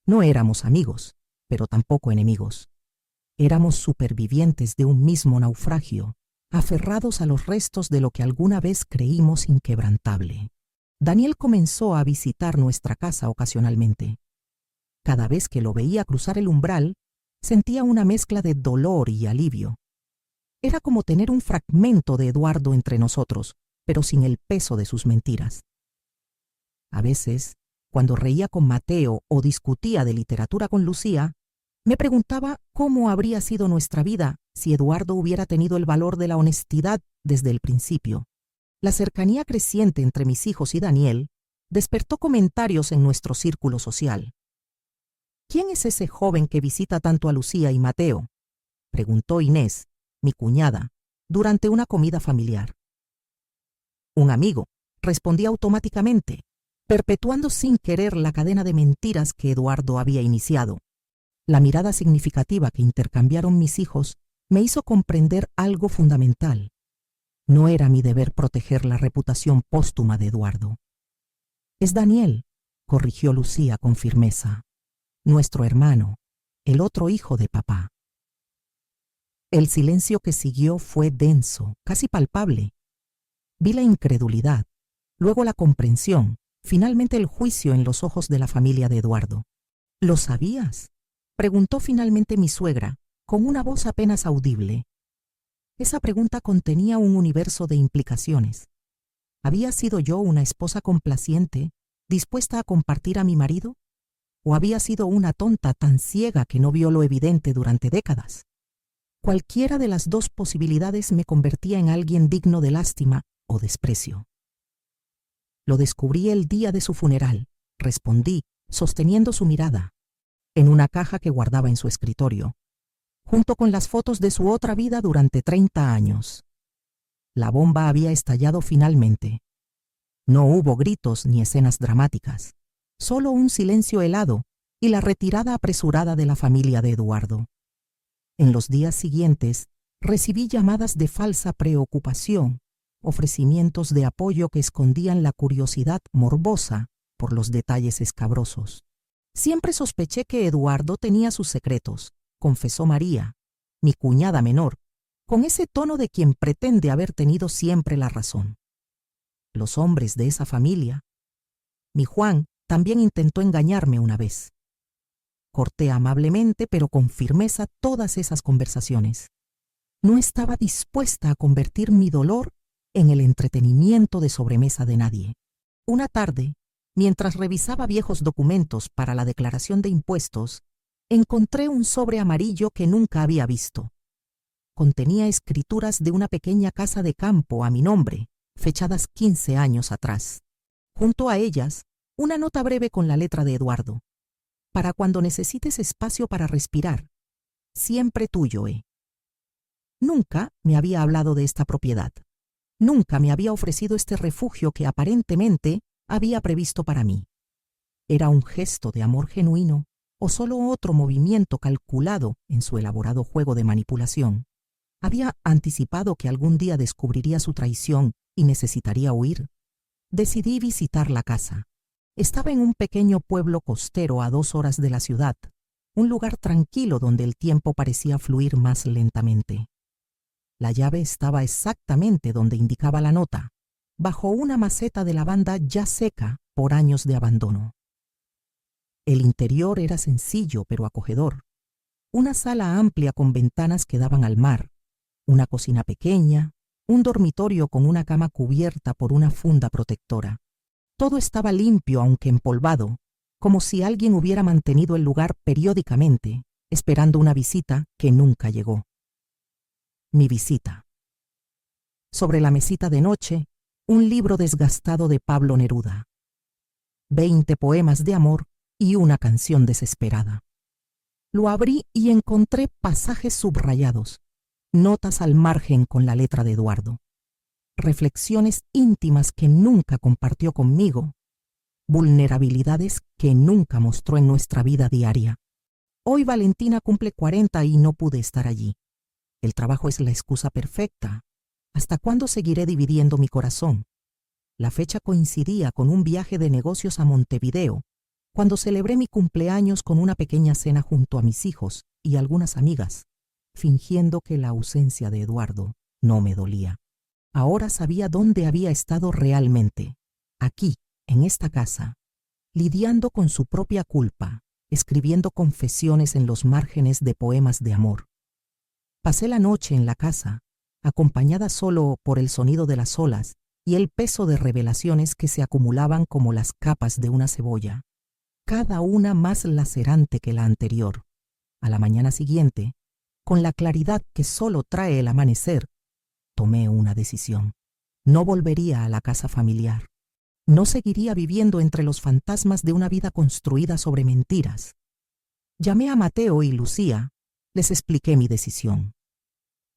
No éramos amigos, pero tampoco enemigos. Éramos supervivientes de un mismo naufragio, aferrados a los restos de lo que alguna vez creímos inquebrantable. Daniel comenzó a visitar nuestra casa ocasionalmente. Cada vez que lo veía cruzar el umbral, sentía una mezcla de dolor y alivio. Era como tener un fragmento de Eduardo entre nosotros, pero sin el peso de sus mentiras. A veces, cuando reía con Mateo o discutía de literatura con Lucía, me preguntaba cómo habría sido nuestra vida si Eduardo hubiera tenido el valor de la honestidad desde el principio. La cercanía creciente entre mis hijos y Daniel despertó comentarios en nuestro círculo social. ¿Quién es ese joven que visita tanto a Lucía y Mateo?, preguntó Inés, mi cuñada, durante una comida familiar. Un amigo, respondí automáticamente, perpetuando sin querer la cadena de mentiras que Eduardo había iniciado. La mirada significativa que intercambiaron mis hijos me hizo comprender algo fundamental. No era mi deber proteger la reputación póstuma de Eduardo. Es Daniel, corrigió Lucía con firmeza. Nuestro hermano, el otro hijo de papá. El silencio que siguió fue denso, casi palpable. Vi la incredulidad, luego la comprensión, finalmente el juicio en los ojos de la familia de Eduardo. ¿Lo sabías?, Preguntó finalmente mi suegra, con una voz apenas audible. Esa pregunta contenía un universo de implicaciones. ¿Había sido yo una esposa complaciente, dispuesta a compartir a mi marido? ¿O había sido una tonta tan ciega que no vio lo evidente durante décadas? Cualquiera de las dos posibilidades me convertía en alguien digno de lástima o desprecio. Lo descubrí el día de su funeral, respondí, sosteniendo su mirada, en una caja que guardaba en su escritorio, junto con las fotos de su otra vida durante 30 años. La bomba había estallado finalmente. No hubo gritos ni escenas dramáticas, solo un silencio helado y la retirada apresurada de la familia de Eduardo. En los días siguientes, recibí llamadas de falsa preocupación, ofrecimientos de apoyo que escondían la curiosidad morbosa por los detalles escabrosos. Siempre sospeché que Eduardo tenía sus secretos, confesó María, mi cuñada menor, con ese tono de quien pretende haber tenido siempre la razón. Los hombres de esa familia. Mi Juan también intentó engañarme una vez. Corté amablemente, pero con firmeza, todas esas conversaciones. No estaba dispuesta a convertir mi dolor en el entretenimiento de sobremesa de nadie. Una tarde, mientras revisaba viejos documentos para la declaración de impuestos, encontré un sobre amarillo que nunca había visto. Contenía escrituras de una pequeña casa de campo a mi nombre, fechadas 15 años atrás. Junto a ellas, una nota breve con la letra de Eduardo. Para cuando necesites espacio para respirar. Siempre tuyo, Nunca me había hablado de esta propiedad. Nunca me había ofrecido este refugio que aparentemente había previsto para mí. ¿Era un gesto de amor genuino o solo otro movimiento calculado en su elaborado juego de manipulación? ¿Había anticipado que algún día descubriría su traición y necesitaría huir? Decidí visitar la casa. Estaba en un pequeño pueblo costero a 2 horas de la ciudad, un lugar tranquilo donde el tiempo parecía fluir más lentamente. La llave estaba exactamente donde indicaba la nota, bajo una maceta de lavanda ya seca por años de abandono. El interior era sencillo pero acogedor. Una sala amplia con ventanas que daban al mar, una cocina pequeña, un dormitorio con una cama cubierta por una funda protectora. Todo estaba limpio aunque empolvado, como si alguien hubiera mantenido el lugar periódicamente, esperando una visita que nunca llegó. Mi visita. Sobre la mesita de noche, un libro desgastado de Pablo Neruda. 20 poemas de amor y una canción desesperada. Lo abrí y encontré pasajes subrayados, notas al margen con la letra de Eduardo, reflexiones íntimas que nunca compartió conmigo, vulnerabilidades que nunca mostró en nuestra vida diaria. Hoy Valentina cumple 40 y no pude estar allí. El trabajo es la excusa perfecta. ¿Hasta cuándo seguiré dividiendo mi corazón? La fecha coincidía con un viaje de negocios a Montevideo, cuando celebré mi cumpleaños con una pequeña cena junto a mis hijos y algunas amigas, fingiendo que la ausencia de Eduardo no me dolía. Ahora sabía dónde había estado realmente, aquí, en esta casa, lidiando con su propia culpa, escribiendo confesiones en los márgenes de poemas de amor. Pasé la noche en la casa, acompañada solo por el sonido de las olas y el peso de revelaciones que se acumulaban como las capas de una cebolla, cada una más lacerante que la anterior. A la mañana siguiente, con la claridad que solo trae el amanecer, tomé una decisión. No volvería a la casa familiar. No seguiría viviendo entre los fantasmas de una vida construida sobre mentiras. Llamé a Mateo y Lucía, les expliqué mi decisión.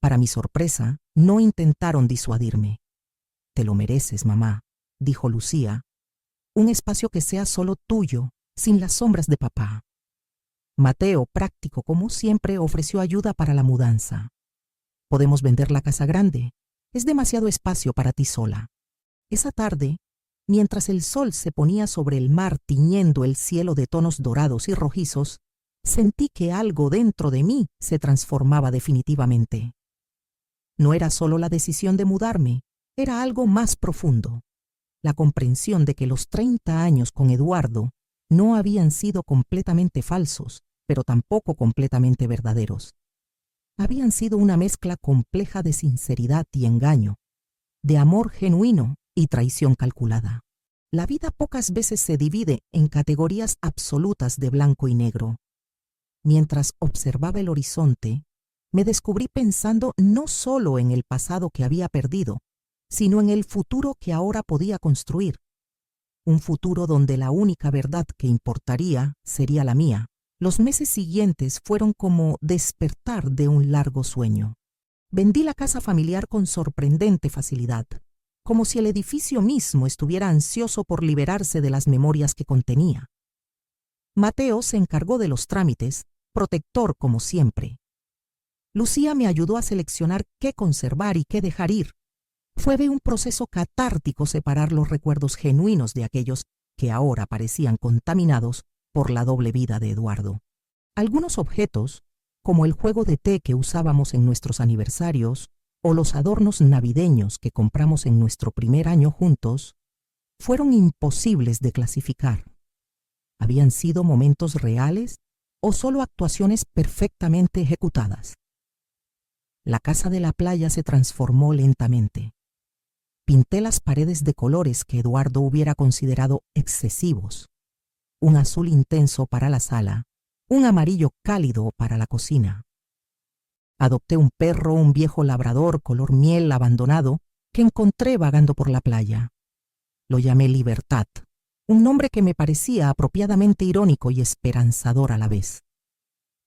Para mi sorpresa, no intentaron disuadirme. «Te lo mereces, mamá», dijo Lucía. «Un espacio que sea solo tuyo, sin las sombras de papá». Mateo, práctico como siempre, ofreció ayuda para la mudanza. «Podemos vender la casa grande. Es demasiado espacio para ti sola». Esa tarde, mientras el sol se ponía sobre el mar tiñendo el cielo de tonos dorados y rojizos, sentí que algo dentro de mí se transformaba definitivamente. No era solo la decisión de mudarme, era algo más profundo. La comprensión de que los 30 años con Eduardo no habían sido completamente falsos, pero tampoco completamente verdaderos. Habían sido una mezcla compleja de sinceridad y engaño, de amor genuino y traición calculada. La vida pocas veces se divide en categorías absolutas de blanco y negro. Mientras observaba el horizonte, me descubrí pensando no solo en el pasado que había perdido, sino en el futuro que ahora podía construir. Un futuro donde la única verdad que importaría sería la mía. Los meses siguientes fueron como despertar de un largo sueño. Vendí la casa familiar con sorprendente facilidad, como si el edificio mismo estuviera ansioso por liberarse de las memorias que contenía. Mateo se encargó de los trámites, protector como siempre. Lucía me ayudó a seleccionar qué conservar y qué dejar ir. Fue de un proceso catártico separar los recuerdos genuinos de aquellos que ahora parecían contaminados por la doble vida de Eduardo. Algunos objetos, como el juego de té que usábamos en nuestros aniversarios o los adornos navideños que compramos en nuestro primer año juntos, fueron imposibles de clasificar. ¿Habían sido momentos reales o solo actuaciones perfectamente ejecutadas? La casa de la playa se transformó lentamente. Pinté las paredes de colores que Eduardo hubiera considerado excesivos. Un azul intenso para la sala, un amarillo cálido para la cocina. Adopté un perro, un viejo labrador color miel abandonado que encontré vagando por la playa. Lo llamé Libertad, un nombre que me parecía apropiadamente irónico y esperanzador a la vez.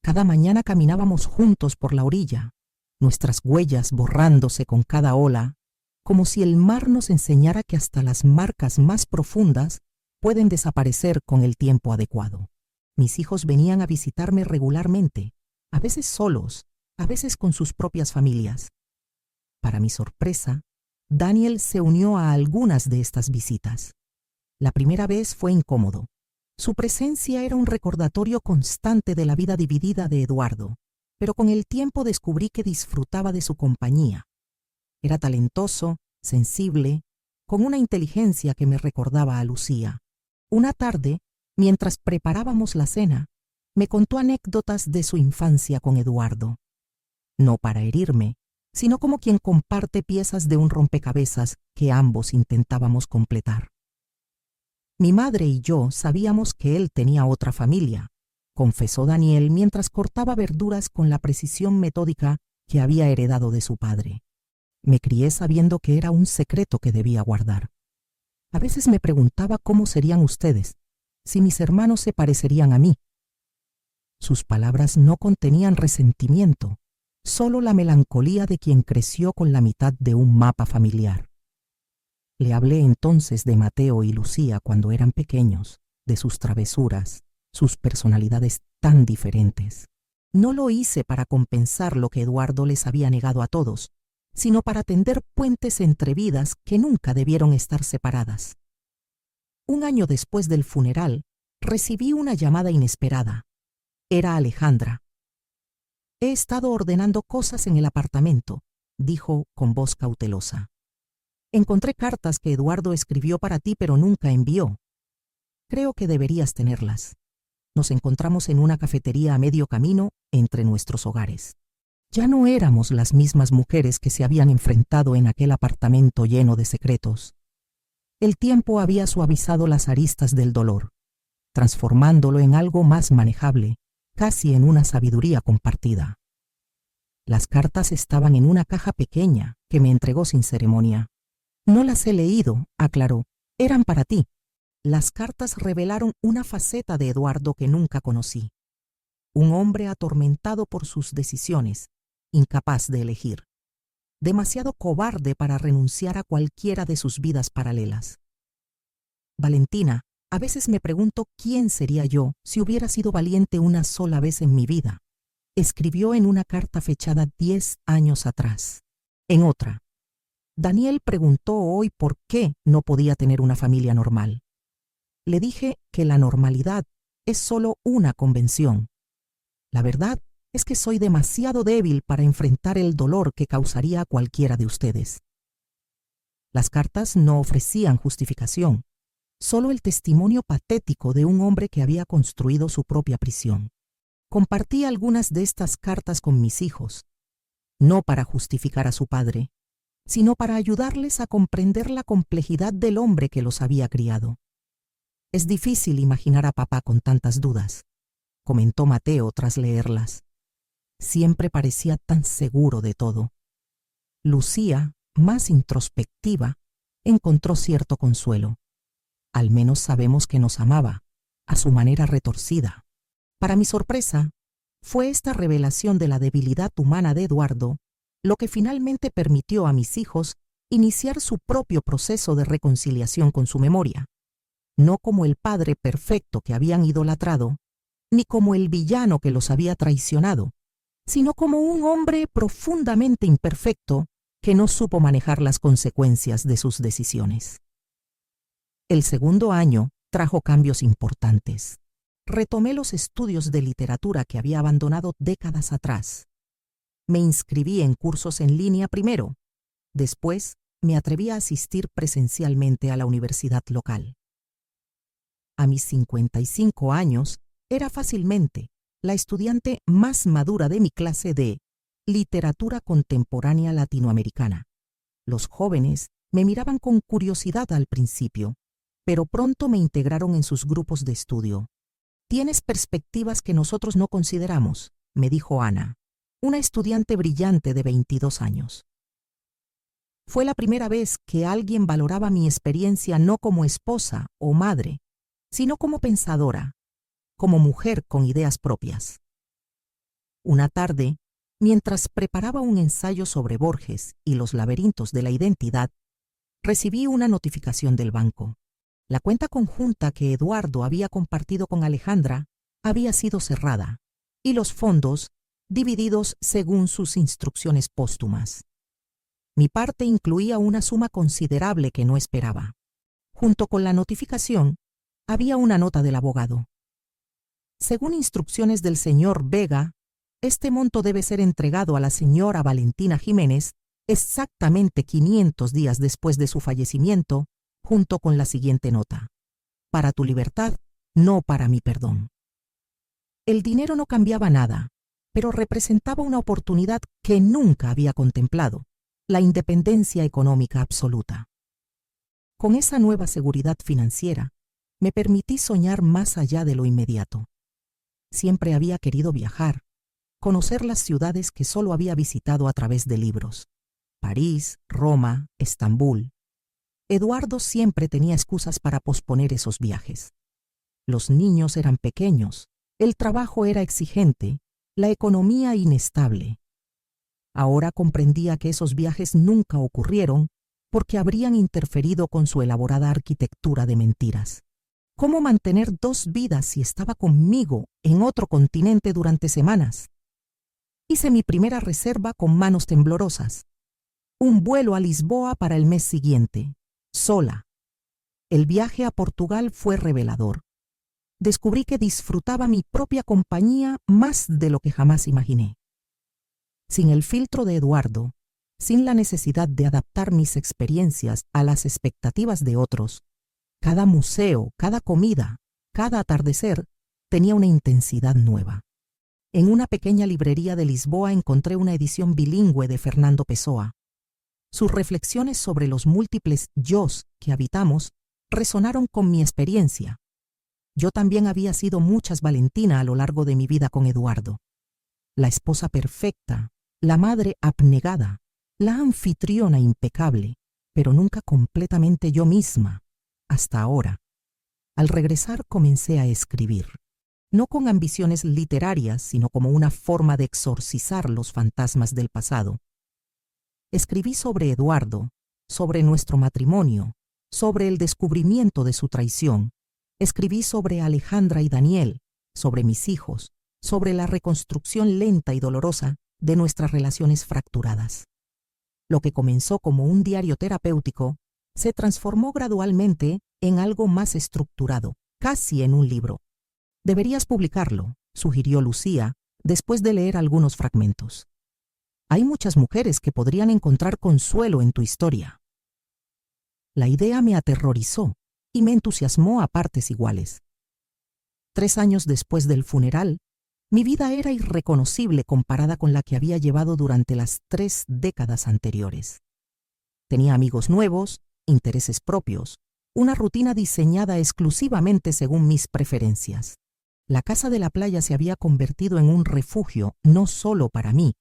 Cada mañana caminábamos juntos por la orilla, nuestras huellas borrándose con cada ola, como si el mar nos enseñara que hasta las marcas más profundas pueden desaparecer con el tiempo adecuado. Mis hijos venían a visitarme regularmente, a veces solos, a veces con sus propias familias. Para mi sorpresa, Daniel se unió a algunas de estas visitas. La primera vez fue incómodo. Su presencia era un recordatorio constante de la vida dividida de Eduardo, pero con el tiempo descubrí que disfrutaba de su compañía. Era talentoso, sensible, con una inteligencia que me recordaba a Lucía. Una tarde, mientras preparábamos la cena, me contó anécdotas de su infancia con Eduardo. No para herirme, sino como quien comparte piezas de un rompecabezas que ambos intentábamos completar. Mi madre y yo sabíamos que él tenía otra familia, confesó Daniel mientras cortaba verduras con la precisión metódica que había heredado de su padre. Me crié sabiendo que era un secreto que debía guardar. A veces me preguntaba cómo serían ustedes, si mis hermanos se parecerían a mí. Sus palabras no contenían resentimiento, solo la melancolía de quien creció con la mitad de un mapa familiar. Le hablé entonces de Mateo y Lucía cuando eran pequeños, de sus travesuras, sus personalidades tan diferentes. No lo hice para compensar lo que Eduardo les había negado a todos, sino para tender puentes entre vidas que nunca debieron estar separadas. Un año después del funeral, recibí una llamada inesperada. Era Alejandra. «He estado ordenando cosas en el apartamento», dijo con voz cautelosa. «Encontré cartas que Eduardo escribió para ti pero nunca envió. Creo que deberías tenerlas. Nos encontramos en una cafetería a medio camino entre nuestros hogares. Ya no éramos las mismas mujeres que se habían enfrentado en aquel apartamento lleno de secretos. El tiempo había suavizado las aristas del dolor, transformándolo en algo más manejable, casi en una sabiduría compartida. Las cartas estaban en una caja pequeña que me entregó sin ceremonia. «No las he leído», aclaró. «Eran para ti». Las cartas revelaron una faceta de Eduardo que nunca conocí. Un hombre atormentado por sus decisiones, incapaz de elegir. Demasiado cobarde para renunciar a cualquiera de sus vidas paralelas. «Valentina, a veces me pregunto quién sería yo si hubiera sido valiente una sola vez en mi vida», escribió en una carta fechada 10 años atrás. En otra, Daniel preguntó hoy por qué no podía tener una familia normal. Le dije que la normalidad es solo una convención. La verdad es que soy demasiado débil para enfrentar el dolor que causaría a cualquiera de ustedes. Las cartas no ofrecían justificación, solo el testimonio patético de un hombre que había construido su propia prisión. Compartí algunas de estas cartas con mis hijos, no para justificar a su padre, sino para ayudarles a comprender la complejidad del hombre que los había criado. Es difícil imaginar a papá con tantas dudas, comentó Mateo tras leerlas. Siempre parecía tan seguro de todo. Lucía, más introspectiva, encontró cierto consuelo. Al menos sabemos que nos amaba, a su manera retorcida. Para mi sorpresa, fue esta revelación de la debilidad humana de Eduardo lo que finalmente permitió a mis hijos iniciar su propio proceso de reconciliación con su memoria, no como el padre perfecto que habían idolatrado, ni como el villano que los había traicionado, sino como un hombre profundamente imperfecto que no supo manejar las consecuencias de sus decisiones. El segundo año trajo cambios importantes. Retomé los estudios de literatura que había abandonado décadas atrás. Me inscribí en cursos en línea primero. Después, me atreví a asistir presencialmente a la universidad local. A mis 55 años, era fácilmente la estudiante más madura de mi clase de literatura contemporánea latinoamericana. Los jóvenes me miraban con curiosidad al principio, pero pronto me integraron en sus grupos de estudio. «Tienes perspectivas que nosotros no consideramos», me dijo Ana, una estudiante brillante de 22 años. Fue la primera vez que alguien valoraba mi experiencia no como esposa o madre, sino como pensadora, como mujer con ideas propias. Una tarde, mientras preparaba un ensayo sobre Borges y los laberintos de la identidad, recibí una notificación del banco. La cuenta conjunta que Eduardo había compartido con Alejandra había sido cerrada y los fondos divididos según sus instrucciones póstumas. Mi parte incluía una suma considerable que no esperaba. Junto con la notificación, había una nota del abogado. Según instrucciones del señor Vega, este monto debe ser entregado a la señora Valentina Jiménez exactamente 500 días después de su fallecimiento, junto con la siguiente nota: para tu libertad, no para mi perdón. El dinero no cambiaba nada, pero representaba una oportunidad que nunca había contemplado: la independencia económica absoluta. Con esa nueva seguridad financiera, me permití soñar más allá de lo inmediato. Siempre había querido viajar, conocer las ciudades que solo había visitado a través de libros: París, Roma, Estambul. Eduardo siempre tenía excusas para posponer esos viajes. Los niños eran pequeños, el trabajo era exigente, la economía inestable. Ahora comprendía que esos viajes nunca ocurrieron porque habrían interferido con su elaborada arquitectura de mentiras. ¿Cómo mantener dos vidas si estaba conmigo en otro continente durante semanas? Hice mi primera reserva con manos temblorosas. Un vuelo a Lisboa para el mes siguiente, sola. El viaje a Portugal fue revelador. Descubrí que disfrutaba mi propia compañía más de lo que jamás imaginé. Sin el filtro de Eduardo, sin la necesidad de adaptar mis experiencias a las expectativas de otros, cada museo, cada comida, cada atardecer tenía una intensidad nueva. En una pequeña librería de Lisboa encontré una edición bilingüe de Fernando Pessoa. Sus reflexiones sobre los múltiples yos que habitamos resonaron con mi experiencia. Yo también había sido muchas Valentina a lo largo de mi vida con Eduardo. La esposa perfecta, la madre abnegada, la anfitriona impecable, pero nunca completamente yo misma, hasta ahora. Al regresar comencé a escribir, no con ambiciones literarias, sino como una forma de exorcizar los fantasmas del pasado. Escribí sobre Eduardo, sobre nuestro matrimonio, sobre el descubrimiento de su traición. Escribí sobre Alejandra y Daniel, sobre mis hijos, sobre la reconstrucción lenta y dolorosa de nuestras relaciones fracturadas. Lo que comenzó como un diario terapéutico se transformó gradualmente en algo más estructurado, casi en un libro. «Deberías publicarlo», sugirió Lucía, después de leer algunos fragmentos. «Hay muchas mujeres que podrían encontrar consuelo en tu historia». La idea me aterrorizó y me entusiasmó a partes iguales. 3 años después del funeral, Mi vida era irreconocible comparada con la que había llevado durante las 3 décadas anteriores. Tenía amigos nuevos, intereses propios, una rutina diseñada exclusivamente según mis preferencias. La casa de la playa se había convertido en un refugio no solo para mí,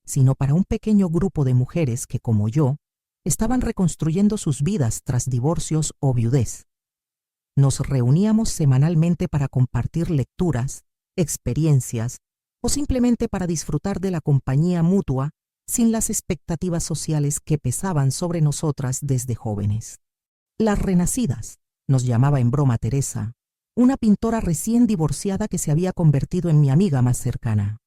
sino para un pequeño grupo de mujeres que, como yo, estaban reconstruyendo sus vidas tras divorcios o viudez. Nos reuníamos semanalmente para compartir lecturas, experiencias o simplemente para disfrutar de la compañía mutua sin las expectativas sociales que pesaban sobre nosotras desde jóvenes. Las renacidas, nos llamaba en broma Teresa, una pintora recién divorciada que se había convertido en mi amiga más cercana.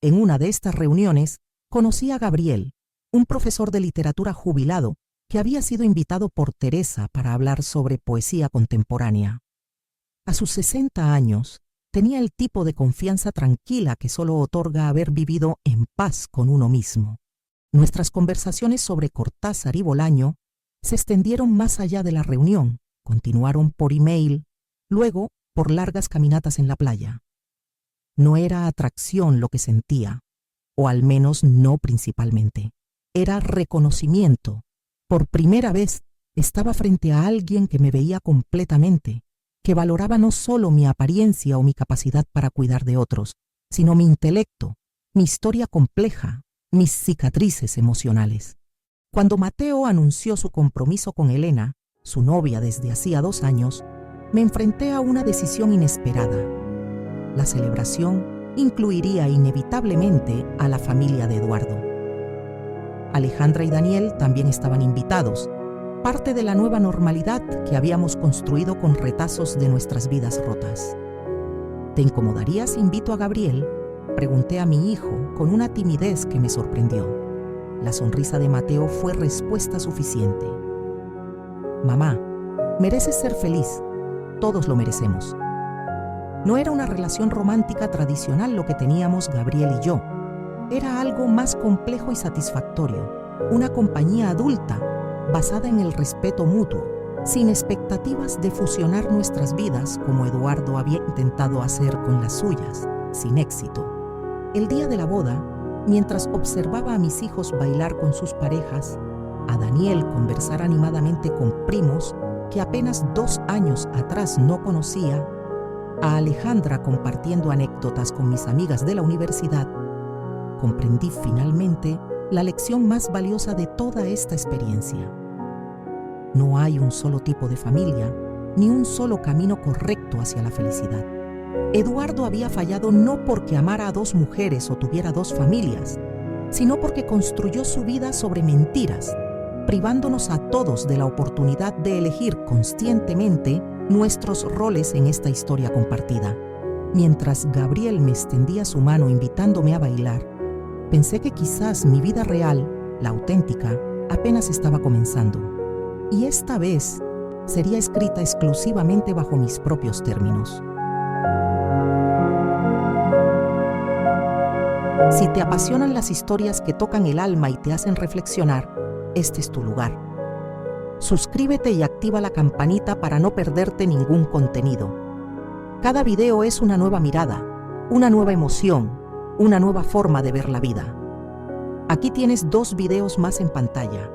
En una de estas reuniones conocí a Gabriel, un profesor de literatura jubilado que había sido invitado por Teresa para hablar sobre poesía contemporánea. A sus 60 años, tenía el tipo de confianza tranquila que solo otorga haber vivido en paz con uno mismo. Nuestras conversaciones sobre Cortázar y Bolaño se extendieron más allá de la reunión, continuaron por email, luego por largas caminatas en la playa. No era atracción lo que sentía, o al menos no principalmente. Era reconocimiento. Por primera vez estaba frente a alguien que me veía completamente, que valoraba no solo mi apariencia o mi capacidad para cuidar de otros, sino mi intelecto, mi historia compleja, mis cicatrices emocionales. Cuando Mateo anunció su compromiso con Elena, su novia desde hacía 2 años, me enfrenté a una decisión inesperada. La celebración incluiría inevitablemente a la familia de Eduardo. Alejandra y Daniel también estaban invitados, parte de la nueva normalidad que habíamos construido con retazos de nuestras vidas rotas. ¿Te incomodaría si invito a Gabriel?, pregunté a mi hijo con una timidez que me sorprendió. La sonrisa de Mateo fue respuesta suficiente. Mamá, mereces ser feliz. Todos lo merecemos. No era una relación romántica tradicional lo que teníamos Gabriel y yo. Era algo más complejo y satisfactorio, una compañía adulta basada en el respeto mutuo, sin expectativas de fusionar nuestras vidas como Eduardo había intentado hacer con las suyas, sin éxito. El día de la boda, mientras observaba a mis hijos bailar con sus parejas, a Daniel conversar animadamente con primos que apenas 2 años atrás no conocía, a Alejandra compartiendo anécdotas con mis amigas de la universidad, comprendí finalmente la lección más valiosa de toda esta experiencia. No hay un solo tipo de familia, ni un solo camino correcto hacia la felicidad. Eduardo había fallado no porque amara a 2 mujeres o tuviera 2 familias, sino porque construyó su vida sobre mentiras, privándonos a todos de la oportunidad de elegir conscientemente nuestros roles en esta historia compartida. Mientras Gabriel me extendía su mano invitándome a bailar, pensé que quizás mi vida real, la auténtica, apenas estaba comenzando. Y esta vez sería escrita exclusivamente bajo mis propios términos. Si te apasionan las historias que tocan el alma y te hacen reflexionar, este es tu lugar. Suscríbete y activa la campanita para no perderte ningún contenido. Cada video es una nueva mirada, una nueva emoción, una nueva forma de ver la vida. Aquí tienes 2 videos más en pantalla.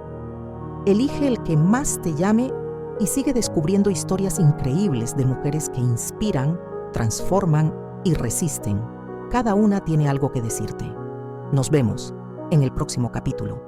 Elige el que más te llame y sigue descubriendo historias increíbles de mujeres que inspiran, transforman y resisten. Cada una tiene algo que decirte. Nos vemos en el próximo capítulo.